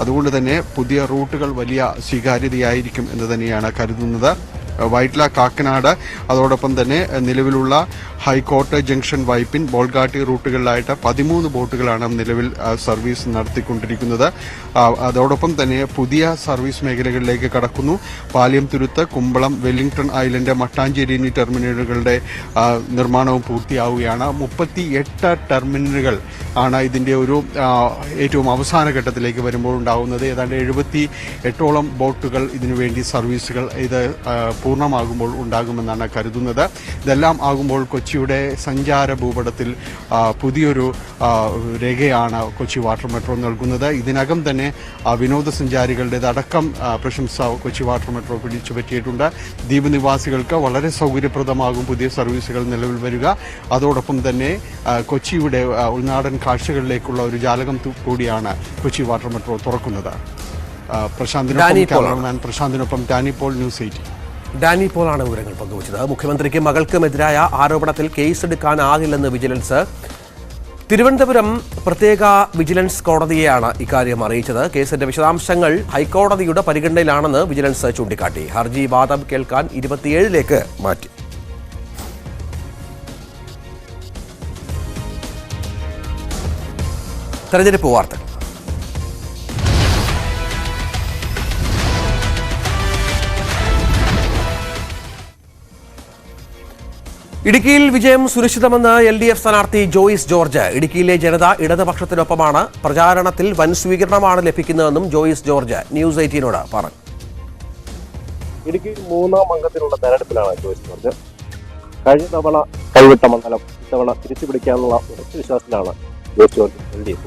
അതുകൊണ്ട് തന്നെ പുതിയ റൂട്ടുകൾ വലിയ സ്വീകാര്യതയായിരിക്കും എന്ന് തന്നെയാണ് കരുതുന്നത്. വൈറ്റ്ല, കാക്കനാട്, അതോടൊപ്പം തന്നെ നിലവിലുള്ള ഹൈക്കോർട്ട് ജംഗ്ഷൻ, വൈപ്പിൻ, ബോൾഗാട്ടി റൂട്ടുകളിലായിട്ട് 13 ബോട്ടുകളാണ് നിലവിൽ സർവീസ് നടത്തിക്കൊണ്ടിരിക്കുന്നത്. അതോടൊപ്പം തന്നെ പുതിയ സർവീസ് മേഖലകളിലേക്ക് കടക്കുന്നു. പാലിയം തുരുത്ത്, കുമ്പളം, വെല്ലിംഗ്ടൺ ഐലൻഡ്, മട്ടാഞ്ചേരി എന്നീ ടെർമിനലുകളുടെ നിർമ്മാണവും പൂർത്തിയാവുകയാണ്. 38 ടെർമിനലുകൾ ആണ് ഇതിന്റെ ഒരു ഏറ്റവും അവസാന ഘട്ടത്തിലേക്ക് വരുമ്പോൾ ഉണ്ടാകുന്നത്. ഏതാണ്ട് 78ഓളം ബോട്ടുകൾ ഇതിനുവേണ്ടി സർവീസുകൾ ഇത് പൂർണ്ണമാകുമ്പോൾ ഉണ്ടാകുമെന്നാണ് കരുതുന്നത്. ഇതെല്ലാം ആകുമ്പോൾ കൊച്ചിയുടെ സഞ്ചാര ഭൂപടത്തിൽ പുതിയൊരു രേഖയാണ് കൊച്ചി വാട്ടർ മെട്രോ നൽകുന്നത്. ഇതിനകം തന്നെ വിനോദസഞ്ചാരികളുടേതടക്കം പ്രശംസ കൊച്ചി വാട്ടർ മെട്രോ പിടിച്ചു പറ്റിയിട്ടുണ്ട്. ദ്വീപ് നിവാസികൾക്ക് വളരെ സൗകര്യപ്രദമാകും പുതിയ സർവീസുകൾ നിലവിൽ വരിക. അതോടൊപ്പം തന്നെ കൊച്ചിയുടെ ഉൾനാടൻ കാഴ്ചകളിലേക്കുള്ള ഒരു ജാലകം കൂടിയാണ് കൊച്ചി വാട്ടർ മെട്രോ തുറക്കുന്നത്. പ്രശാന്തിനൊപ്പം ഡാനി പോൾ, ന്യൂസ് 18. ഡാനി പോളാണ് വിവരങ്ങൾ പങ്കുവച്ചത്. മുഖ്യമന്ത്രിക്കും മകൾക്കുമെതിരായ ആരോപണത്തിൽ കേസെടുക്കാനാകില്ലെന്ന് വിജിലൻസ്. തിരുവനന്തപുരം പ്രത്യേക വിജിലൻസ് കോടതിയെയാണ് ഇക്കാര്യം അറിയിച്ചത്. കേസിന്റെ വിശദാംശങ്ങൾ ഹൈക്കോടതിയുടെ പരിഗണനയിലാണെന്ന് വിജിലൻസ് ചൂണ്ടിക്കാട്ടി. ഹർജി വാദം കേൾക്കാൻ 27ലേക്ക് മാറ്റി. തെരഞ്ഞെടുപ്പ് വാർത്തകൾ. ഇടുക്കിയിൽ വിജയം സുനിശ്ചിതമെന്ന് LDF സ്ഥാനാർത്ഥി ജോയിസ് ജോർജ്. ഇടുക്കിയിലെ ജനത ഇടതുപക്ഷത്തിനൊപ്പമാണ്. പ്രചാരണത്തിൽ വൻ സ്വീകരണമാണ് ലഭിക്കുന്നതെന്നും ജോയിസ് ജോർജ് ന്യൂസ് 18നോട് പറഞ്ഞു. ഇടുക്കിയിൽ 3ാം അംഗത്തിലുള്ള തെരഞ്ഞെടുപ്പിലാണ് ജോയിസ് ജോർജ്. കഴിഞ്ഞ തവണ കൈവിട്ട മണ്ഡലം ഇത്തവണ തിരിച്ചുപിടിക്കാനുള്ള ഉറച്ച വിശ്വാസത്തിലാണ് ജോയിസ് ജോർജ്. LDF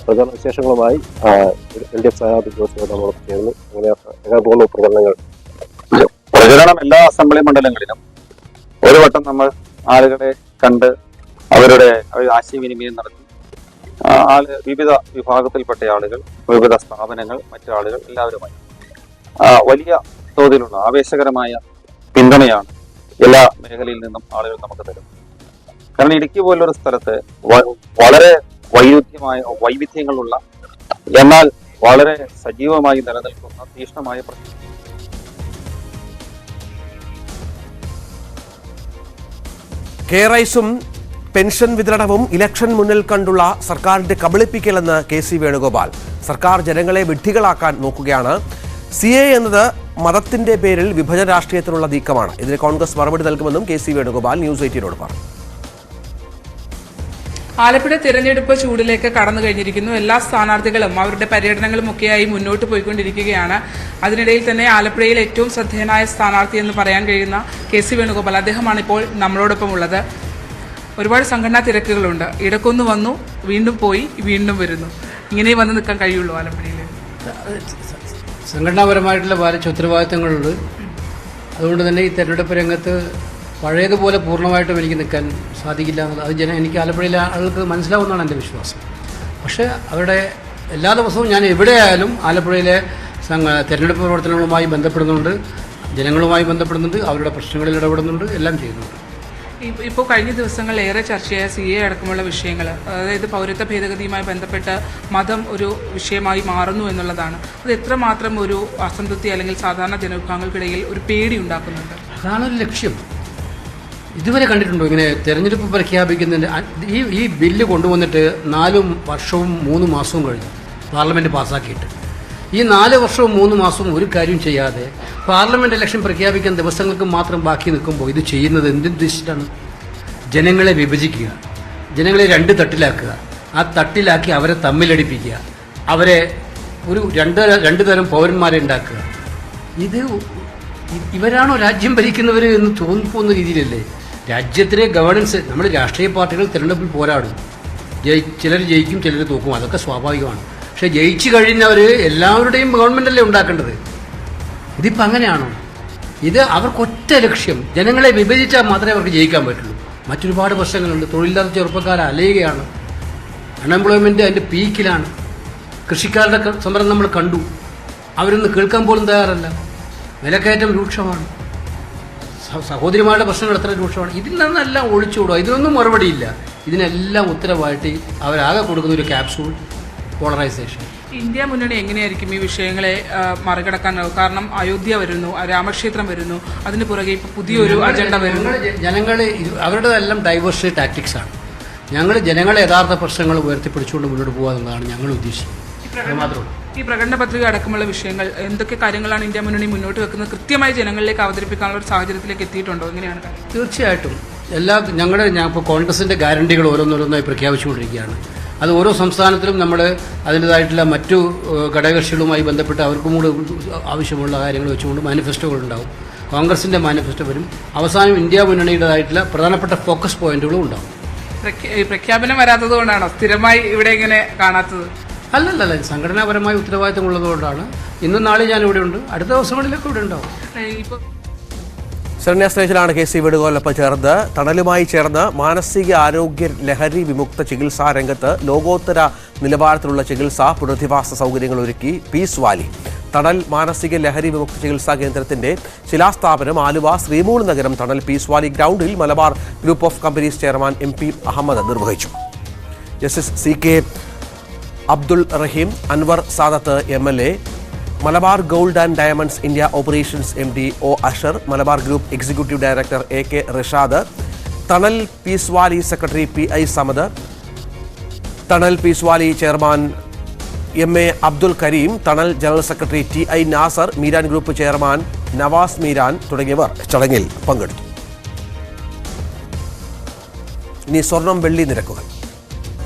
പ്രചാരണ വിശേഷങ്ങളുമായി LDF സ്ഥാനാർത്ഥി ജോയിസ് ജോർജ് നമ്മളോട് ചേർന്നു. എങ്ങനെ പോകുന്നു പ്രചരണങ്ങൾ? പ്രചരണം എല്ലാ അസംബ്ലി മണ്ഡലങ്ങളിലും ഒരു വട്ടം നമ്മൾ ആളുകളെ കണ്ട് അവരുടെ ആശയവിനിമയം നടത്തി. വിവിധ വിഭാഗത്തിൽപ്പെട്ട ആളുകൾ, വിവിധ സ്ഥാപനങ്ങൾ, മറ്റാളുകൾ എല്ലാവരുമായി വലിയ തോതിലുള്ള ആവേശകരമായ പിന്തുണയാണ് എല്ലാ മേഖലയിൽ നിന്നും ആളുകൾ നമുക്ക് തരും. കാരണം ഇടുക്കി പോലൊരു സ്ഥലത്ത് വളരെ വൈവിധ്യങ്ങളുള്ള എന്നാൽ വളരെ സജീവമായി നിലനിൽക്കുന്ന തീക്ഷ്ണമായ കെയറൈസും പെൻഷൻ വിതരണവും ഇലക്ഷൻ മുന്നിൽ കണ്ടുള്ള സർക്കാരിന്റെ കബളിപ്പിക്കലെന്ന് KC വേണുഗോപാൽ. സർക്കാർ ജനങ്ങളെ വിഡ്ഢികളാക്കാൻ നോക്കുകയാണ്. CA എന്നത് മതത്തിന്റെ പേരിൽ വിഭജന രാഷ്ട്രീയത്തിനുള്ള നീക്കമാണ്. ഇതിന് കോൺഗ്രസ് മറുപടി നൽകുമെന്നും KC വേണുഗോപാൽ ന്യൂസ് 18നോട് പറഞ്ഞു. ആലപ്പുഴ തിരഞ്ഞെടുപ്പ് ചൂടിലേക്ക് കടന്നു കഴിഞ്ഞിരിക്കുന്നു. എല്ലാ സ്ഥാനാർത്ഥികളും അവരുടെ പര്യടനങ്ങളും ഒക്കെയായി മുന്നോട്ട് പോയിക്കൊണ്ടിരിക്കുകയാണ്. അതിനിടയിൽ തന്നെ ആലപ്പുഴയിൽ ഏറ്റവും ശ്രദ്ധേയനായ സ്ഥാനാർത്ഥി എന്ന് പറയാൻ കഴിയുന്ന KC വേണുഗോപാൽ, അദ്ദേഹമാണ് ഇപ്പോൾ നമ്മളോടൊപ്പം ഉള്ളത്. ഒരുപാട് സംഘടനാ തിരക്കുകളുണ്ട്. ഇടക്കൊന്ന് വന്നു, വീണ്ടും പോയി, വീണ്ടും വരുന്നു. ഇങ്ങനെ വന്ന് നിൽക്കാൻ കഴിയുള്ളൂ ആലപ്പുഴയിൽ? സംഘടനാപരമായിട്ടുള്ള ഭാരിച്ച ഉത്തരവാദിത്തങ്ങളുണ്ട്. അതുകൊണ്ട് തന്നെ ഈ തെരഞ്ഞെടുപ്പ് രംഗത്ത് പഴയതുപോലെ പൂർണ്ണമായിട്ടും എനിക്ക് നിൽക്കാൻ സാധിക്കില്ല എന്നുള്ളത് അത് എനിക്ക് ആലപ്പുഴയിലെ ആളുകൾക്ക് മനസ്സിലാവുന്നതാണ് എൻ്റെ വിശ്വാസം. പക്ഷേ അവരുടെ എല്ലാ ദിവസവും ഞാൻ എവിടെയായാലും ആലപ്പുഴയിലെ തെരഞ്ഞെടുപ്പ് പ്രവർത്തനങ്ങളുമായി ബന്ധപ്പെടുന്നുണ്ട്, ജനങ്ങളുമായി ബന്ധപ്പെടുന്നുണ്ട്, അവരുടെ പ്രശ്നങ്ങളിൽ ഇടപെടുന്നുണ്ട്, എല്ലാം ചെയ്യുന്നുണ്ട്. ഇപ്പോൾ കഴിഞ്ഞ ദിവസങ്ങളിൽ ഏറെ ചർച്ചയായ CA അടക്കമുള്ള വിഷയങ്ങൾ, അതായത് പൗരത്വ ഭേദഗതിയുമായി ബന്ധപ്പെട്ട് മതം ഒരു വിഷയമായി മാറുന്നു എന്നുള്ളതാണ്. അത് എത്രമാത്രം ഒരു അസംതൃപ്തി അല്ലെങ്കിൽ സാധാരണ ജനവിഭാഗങ്ങൾക്കിടയിൽ ഒരു പേടി ഉണ്ടാക്കുന്നുണ്ട്? അതാണൊരു ലക്ഷ്യം. ഇതുവരെ കണ്ടിട്ടുണ്ടോ ഇങ്ങനെ തെരഞ്ഞെടുപ്പ് പ്രഖ്യാപിക്കുന്നതിന്? ഈ ബില്ല് കൊണ്ടുവന്നിട്ട് 4 വർഷവും 3 മാസവും കഴിഞ്ഞു പാർലമെൻറ്റ് പാസ്സാക്കിയിട്ട്. ഈ 4 വർഷവും 3 മാസവും ഒരു കാര്യം ചെയ്യാതെ പാർലമെൻറ്റ് ഇലക്ഷൻ പ്രഖ്യാപിക്കാൻ ദിവസങ്ങൾക്ക് മാത്രം ബാക്കി നിൽക്കുമ്പോൾ ഇത് ചെയ്യുന്നത് എന്തുദ്ദേശിച്ചിട്ടാണ്? ജനങ്ങളെ വിഭജിക്കുക, ജനങ്ങളെ 2 തട്ടിലാക്കുക, ആ തട്ടിലാക്കി അവരെ തമ്മിലടിപ്പിക്കുക, അവരെ ഒരു രണ്ട് തരം പൗരന്മാരെ ഉണ്ടാക്കുക. ഇവരാണോ രാജ്യം ഭരിക്കുന്നവർ എന്ന് തോന്നിപ്പോകുന്ന രീതിയിലല്ലേ രാജ്യത്തിലെ ഗവേണൻസ്? നമ്മുടെ രാഷ്ട്രീയ പാർട്ടികൾ തിരഞ്ഞെടുപ്പിൽ പോരാടും, ചിലർ ജയിക്കും, ചിലർ തോക്കും, അതൊക്കെ സ്വാഭാവികമാണ്. പക്ഷെ ജയിച്ചു കഴിഞ്ഞവർ എല്ലാവരുടെയും ഗവൺമെൻറ്റല്ലേ ഉണ്ടാക്കേണ്ടത്. ഇതിപ്പോൾ അങ്ങനെയാണോ? ഇത് അവർക്കൊറ്റ ലക്ഷ്യം, ജനങ്ങളെ വിഭജിച്ചാൽ മാത്രമേ അവർക്ക് ജയിക്കാൻ പറ്റുള്ളൂ. മറ്റൊരുപാട് പ്രശ്നങ്ങളുണ്ട്. തൊഴിലില്ലാത്ത ചെറുപ്പക്കാരെ അലയുകയാണ്, അൺഎംപ്ലോയ്മെൻറ്റ് അതിൻ്റെ പീക്കിലാണ്. കൃഷിക്കാരുടെ സമരം നമ്മൾ കണ്ടു, അവരൊന്ന് കേൾക്കാൻ പോലും തയ്യാറല്ല. വിലക്കയറ്റം രൂക്ഷമാണ്, സഹോദരിമാരുടെ പ്രശ്നങ്ങൾ എത്ര രൂക്ഷമാണ്. ഇതിൽ നിന്നെല്ലാം ഒളിച്ചുകൂടുക, ഇതിനൊന്നും മറുപടിയില്ല. ഇതിനെല്ലാം ഉത്തരവായിട്ട് അവരാകെ കൊടുക്കുന്ന ഒരു ക്യാപ്സൂൾ പോളറൈസേഷൻ. ഇന്ത്യ മുന്നണി എങ്ങനെയായിരിക്കും ഈ വിഷയങ്ങളെ മറികടക്കാൻ? കാരണം അയോധ്യ വരുന്നു, രാമക്ഷേത്രം വരുന്നു, അതിന് പുറകെ ഇപ്പോൾ പുതിയൊരു അജണ്ട വരുന്നു. ജനങ്ങൾ അവരുടെതെല്ലാം ഡൈവേഴ്സിറ്റി ടാക്ടിക്സ് ആണ്. ഞങ്ങൾ ജനങ്ങളെ യഥാർത്ഥ പ്രശ്നങ്ങൾ ഉയർത്തിപ്പിടിച്ചുകൊണ്ട് മുന്നോട്ട് പോകുക എന്നുള്ളതാണ് ഞങ്ങൾ ഉദ്ദേശിക്കുന്നത്. മാത്രമല്ല ഈ പ്രകടന പത്രിക അടക്കമുള്ള വിഷയങ്ങൾ എന്തൊക്കെ കാര്യങ്ങളാണ് ഇന്ത്യ മുന്നണി മുന്നോട്ട് വെക്കുന്നത് കൃത്യമായി ജനങ്ങളിലേക്ക് അവതരിപ്പിക്കാനുള്ള ഒരു സാഹചര്യത്തിലേക്ക് എത്തിയിട്ടുണ്ടോ? എങ്ങനെയാണ്? തീർച്ചയായിട്ടും ഇപ്പോൾ കോൺഗ്രസിൻ്റെ ഗ്യാരണ്ടികൾ ഓരോന്നോരോന്നായി പ്രഖ്യാപിച്ചുകൊണ്ടിരിക്കുകയാണ്. അത് ഓരോ സംസ്ഥാനത്തിലും നമ്മൾ അതിൻ്റേതായിട്ടുള്ള മറ്റു ഘടകകക്ഷികളുമായി ബന്ധപ്പെട്ട് അവർക്കും കൂടെ ആവശ്യമുള്ള കാര്യങ്ങൾ വെച്ചുകൊണ്ട് മാനിഫെസ്റ്റോകളുണ്ടാവും. കോൺഗ്രസിൻ്റെ മാനിഫെസ്റ്റോ വരും. അവസാനം ഇന്ത്യ മുന്നണിയുടേതായിട്ടുള്ള പ്രധാനപ്പെട്ട ഫോക്കസ് പോയിന്റുകളും ഉണ്ടാവും. പ്രഖ്യാപനം വരാത്തത് കൊണ്ടാണോ സ്ഥിരമായി ഇവിടെ ഇങ്ങനെ കാണാത്തത്? അല്ലല്ല, സംഘടനാപരമായ ഉത്തരവാദിത്തം ഉള്ളതുകൊണ്ടാണ്. ഇന്നും നാളെ ഞാൻ ഇവിടെ ഉണ്ട്, അടുത്ത ദിവസങ്ങളിലൊക്കെ ഇവിടെ ഉണ്ടാവും. ശരണ്യ സ്റ്റേജിലാണ് KC വേണുഗോപാലിനൊപ്പം ചേർന്ന് തണലുമായി ചേർന്ന് മാനസിക ആരോഗ്യ ലഹരി വിമുക്ത ചികിത്സാ രംഗത്ത് ലോകോത്തര നിലവാരത്തിലുള്ള ചികിത്സാ പുനരധിവാസ സൗകര്യങ്ങൾ ഒരുക്കി പീസ് വാലി. തണൽ മാനസിക ലഹരി വിമുക്ത ചികിത്സാ കേന്ദ്രത്തിന്റെ ശിലാസ്ഥാപനം ആലുവ ശ്രീമൂൾ നഗരം തണൽ പീസ് വാലി ഗ്രൗണ്ടിൽ Malabar group of companies chairman MP Ahammed നിർവഹിച്ചു. Justice CK Abdul Rahim, Anwar Sadath MLA, Malabar gold and diamonds India operations MD O Ashar, Malabar group executive director AK Rishad, Thanal peace valley secretary PI Samad, Thanal peace valley chairman MA Abdul Kareem, Thanal general secretary TI Nasar, Meeran group chairman Nawaz Meeran തുടങ്ങിയവർ ചടങ്ങിൽ പങ്കെടുത്തു. ഇനി സ്വർണം വെള്ളി നിരക്കുകൾ.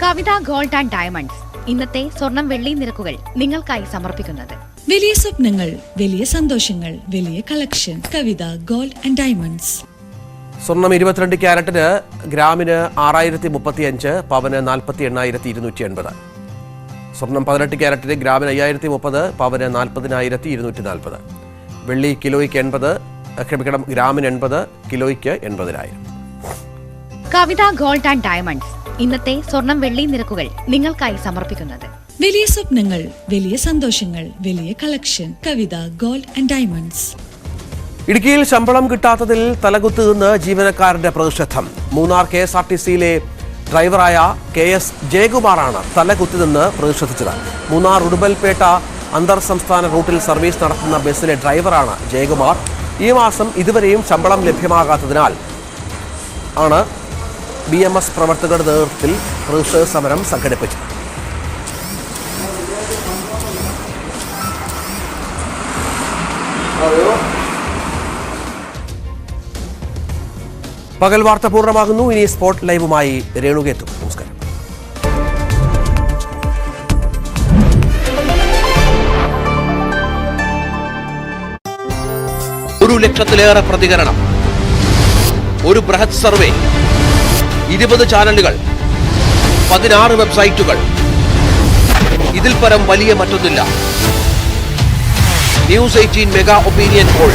കവിത gold and diamonds ഇന്നത്തെ സ്വർണം വെള്ളി നിരക്കുകൾ നിങ്ങൾക്കായി സമർപ്പിക്കുന്നത്. വലിയ സ്വപ്നങ്ങൾ, വലിയ സന്തോഷങ്ങൾ, വലിയ collection. Kavitha gold and diamonds. സ്വർണം 22 ക്യാരറ്റിന് ഗ്രാമിന് 6035, പവന് 48,280. സ്വർണം 18 ക്യാരറ്റിന് ഗ്രാമിന് 5030, പവന് 40,240. വെള്ളി കിലോയ്ക്ക് 80, ഗ്രാമിന് 80, കിലോയ്ക്ക് 80,000. കവിത ഗോൾഡ് ആൻഡ് ഡയമണ്ട്സ് ഇന്നത്തെ സ്വർണം വെള്ളി നിരക്കുകൾ നിങ്ങൾക്കായി സമർപ്പിക്കുന്നത്. വലിയ സ്വപ്നങ്ങൾ, വലിയ സന്തോഷങ്ങൾ, വലിയ collection. Kavitha gold and diamonds. ഇടുക്കിയിൽ ശമ്പളം കിട്ടാത്തതിൽ തലകുത്ത് നിന്ന് ജീവനക്കാരന്റെ പ്രതിഷേധം. മൂന്നാർ KSRTCയിലെ ഡ്രൈവറായ KS ജയകുമാറാണ് തലകുത്തി നിന്ന് പ്രതിഷേധിച്ചത്. മൂന്നാർ ഉടുമ്പൽപേട്ട അന്തർ സംസ്ഥാന റൂട്ടിൽ സർവീസ് നടത്തുന്ന ബസ്സിലെ ഡ്രൈവറാണ് ജയകുമാർ. ഈ മാസം ഇതുവരെയും ശമ്പളം ലഭ്യമാകാത്തതിനാൽ ആണ് BMS പ്രവർത്തകരുടെ നേതൃത്വത്തിൽ പ്രതിഷേധ സമരം സംഘടിപ്പിച്ചത്. പകൽ വാർത്ത പൂർണ്ണമാകുന്നു. ഇനി സ്പോട്ട് ലൈവുമായി രേണുകെത്തും. നമസ്കാരം. ഒരു ലക്ഷത്തിലേറെ പ്രതികരണം, ഒരു ബൃഹത് സർവേ, 20 ചാനലുകൾ, 16 വെബ്സൈറ്റുകൾ. ഇതിൽ പരം വലിയ മറ്റൊന്നില്ല. News 18 mega opinion poll.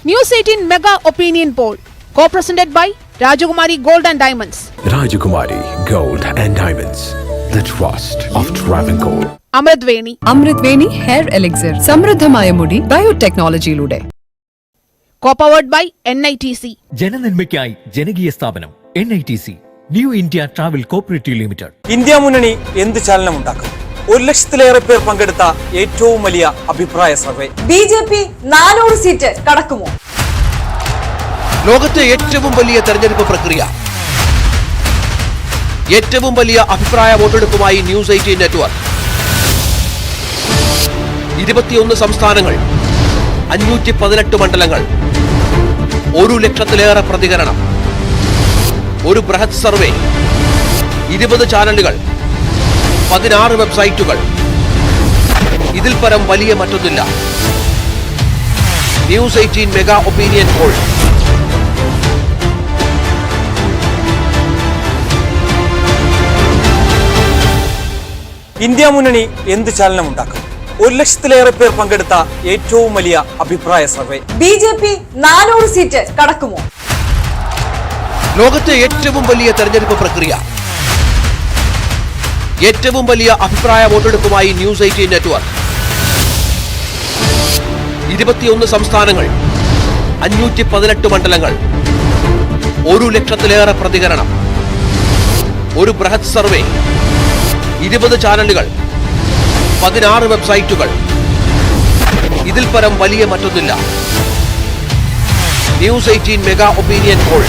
News 18 Mega Opinion Poll, co-presented by Rajakumari Gold and Diamonds. Rajakumari Gold and Diamonds, the trust of Travancore. Amritveni Hair Elixir, സമൃദ്ധമായ മുടി ബയോടെക്നോളജിയിലൂടെ. Co-powered by NITC. ജനനന്മയ്ക്കായി ജനകീയ സ്ഥാപനം NITC, new India travel cooperative limited. India മുന്നണി എന്ത് ചലനമുണ്ടാക്കും? 1 ലക്ഷത്തിലേറെ പേർ പങ്കെടുത്ത ഏറ്റവും വലിയ അഭിപ്രായ സർവേ. BJP 400 seat കടക്കുമോ? ലോകത്തെ ഏറ്റവും വലിയ തെരഞ്ഞെടുപ്പ് പ്രക്രിയ, ഏറ്റവും വലിയ അഭിപ്രായ വോട്ടെടുപ്പുമായി ന്യൂസ് 18 നെറ്റ്വർക്ക്. 21 സംസ്ഥാനങ്ങൾ, 518 മണ്ഡലങ്ങൾ, 1 ലക്ഷത്തിലേറെ പ്രതികരണം, ഒരു ബൃഹത് സർവേ, 20 ചാനലുകൾ, 16 വെബ്സൈറ്റുകൾ. ഇതിൽ പരം വലിയ മറ്റൊന്നില്ല. News 18 mega opinion poll. India മുന്നണി എന്ത് ചലനമുണ്ടാക്കും? 1 ലക്ഷത്തിലേറെ പേർ പങ്കെടുത്ത ഏറ്റവും വലിയ അഭിപ്രായ സർവേ. BJP 400 seat കടക്കുമോ? ലോകത്തെ ഏറ്റവും വലിയ തെരഞ്ഞെടുപ്പ് പ്രക്രിയ, ഏറ്റവും വലിയ അഭിപ്രായ വോട്ടെടുപ്പുമായി ന്യൂസ് 18 നെറ്റ്വർക്ക്. 21 സംസ്ഥാനങ്ങൾ, 518 മണ്ഡലങ്ങൾ, 1 ലക്ഷത്തിലേറെ പ്രതികരണം, ഒരു ബൃഹത് സർവേ, 20 ചാനലുകൾ, 16 വെബ്സൈറ്റുകൾ. ഇതിൽ പരം വലിയ മറ്റൊന്നില്ല. News 18 mega opinion Paul.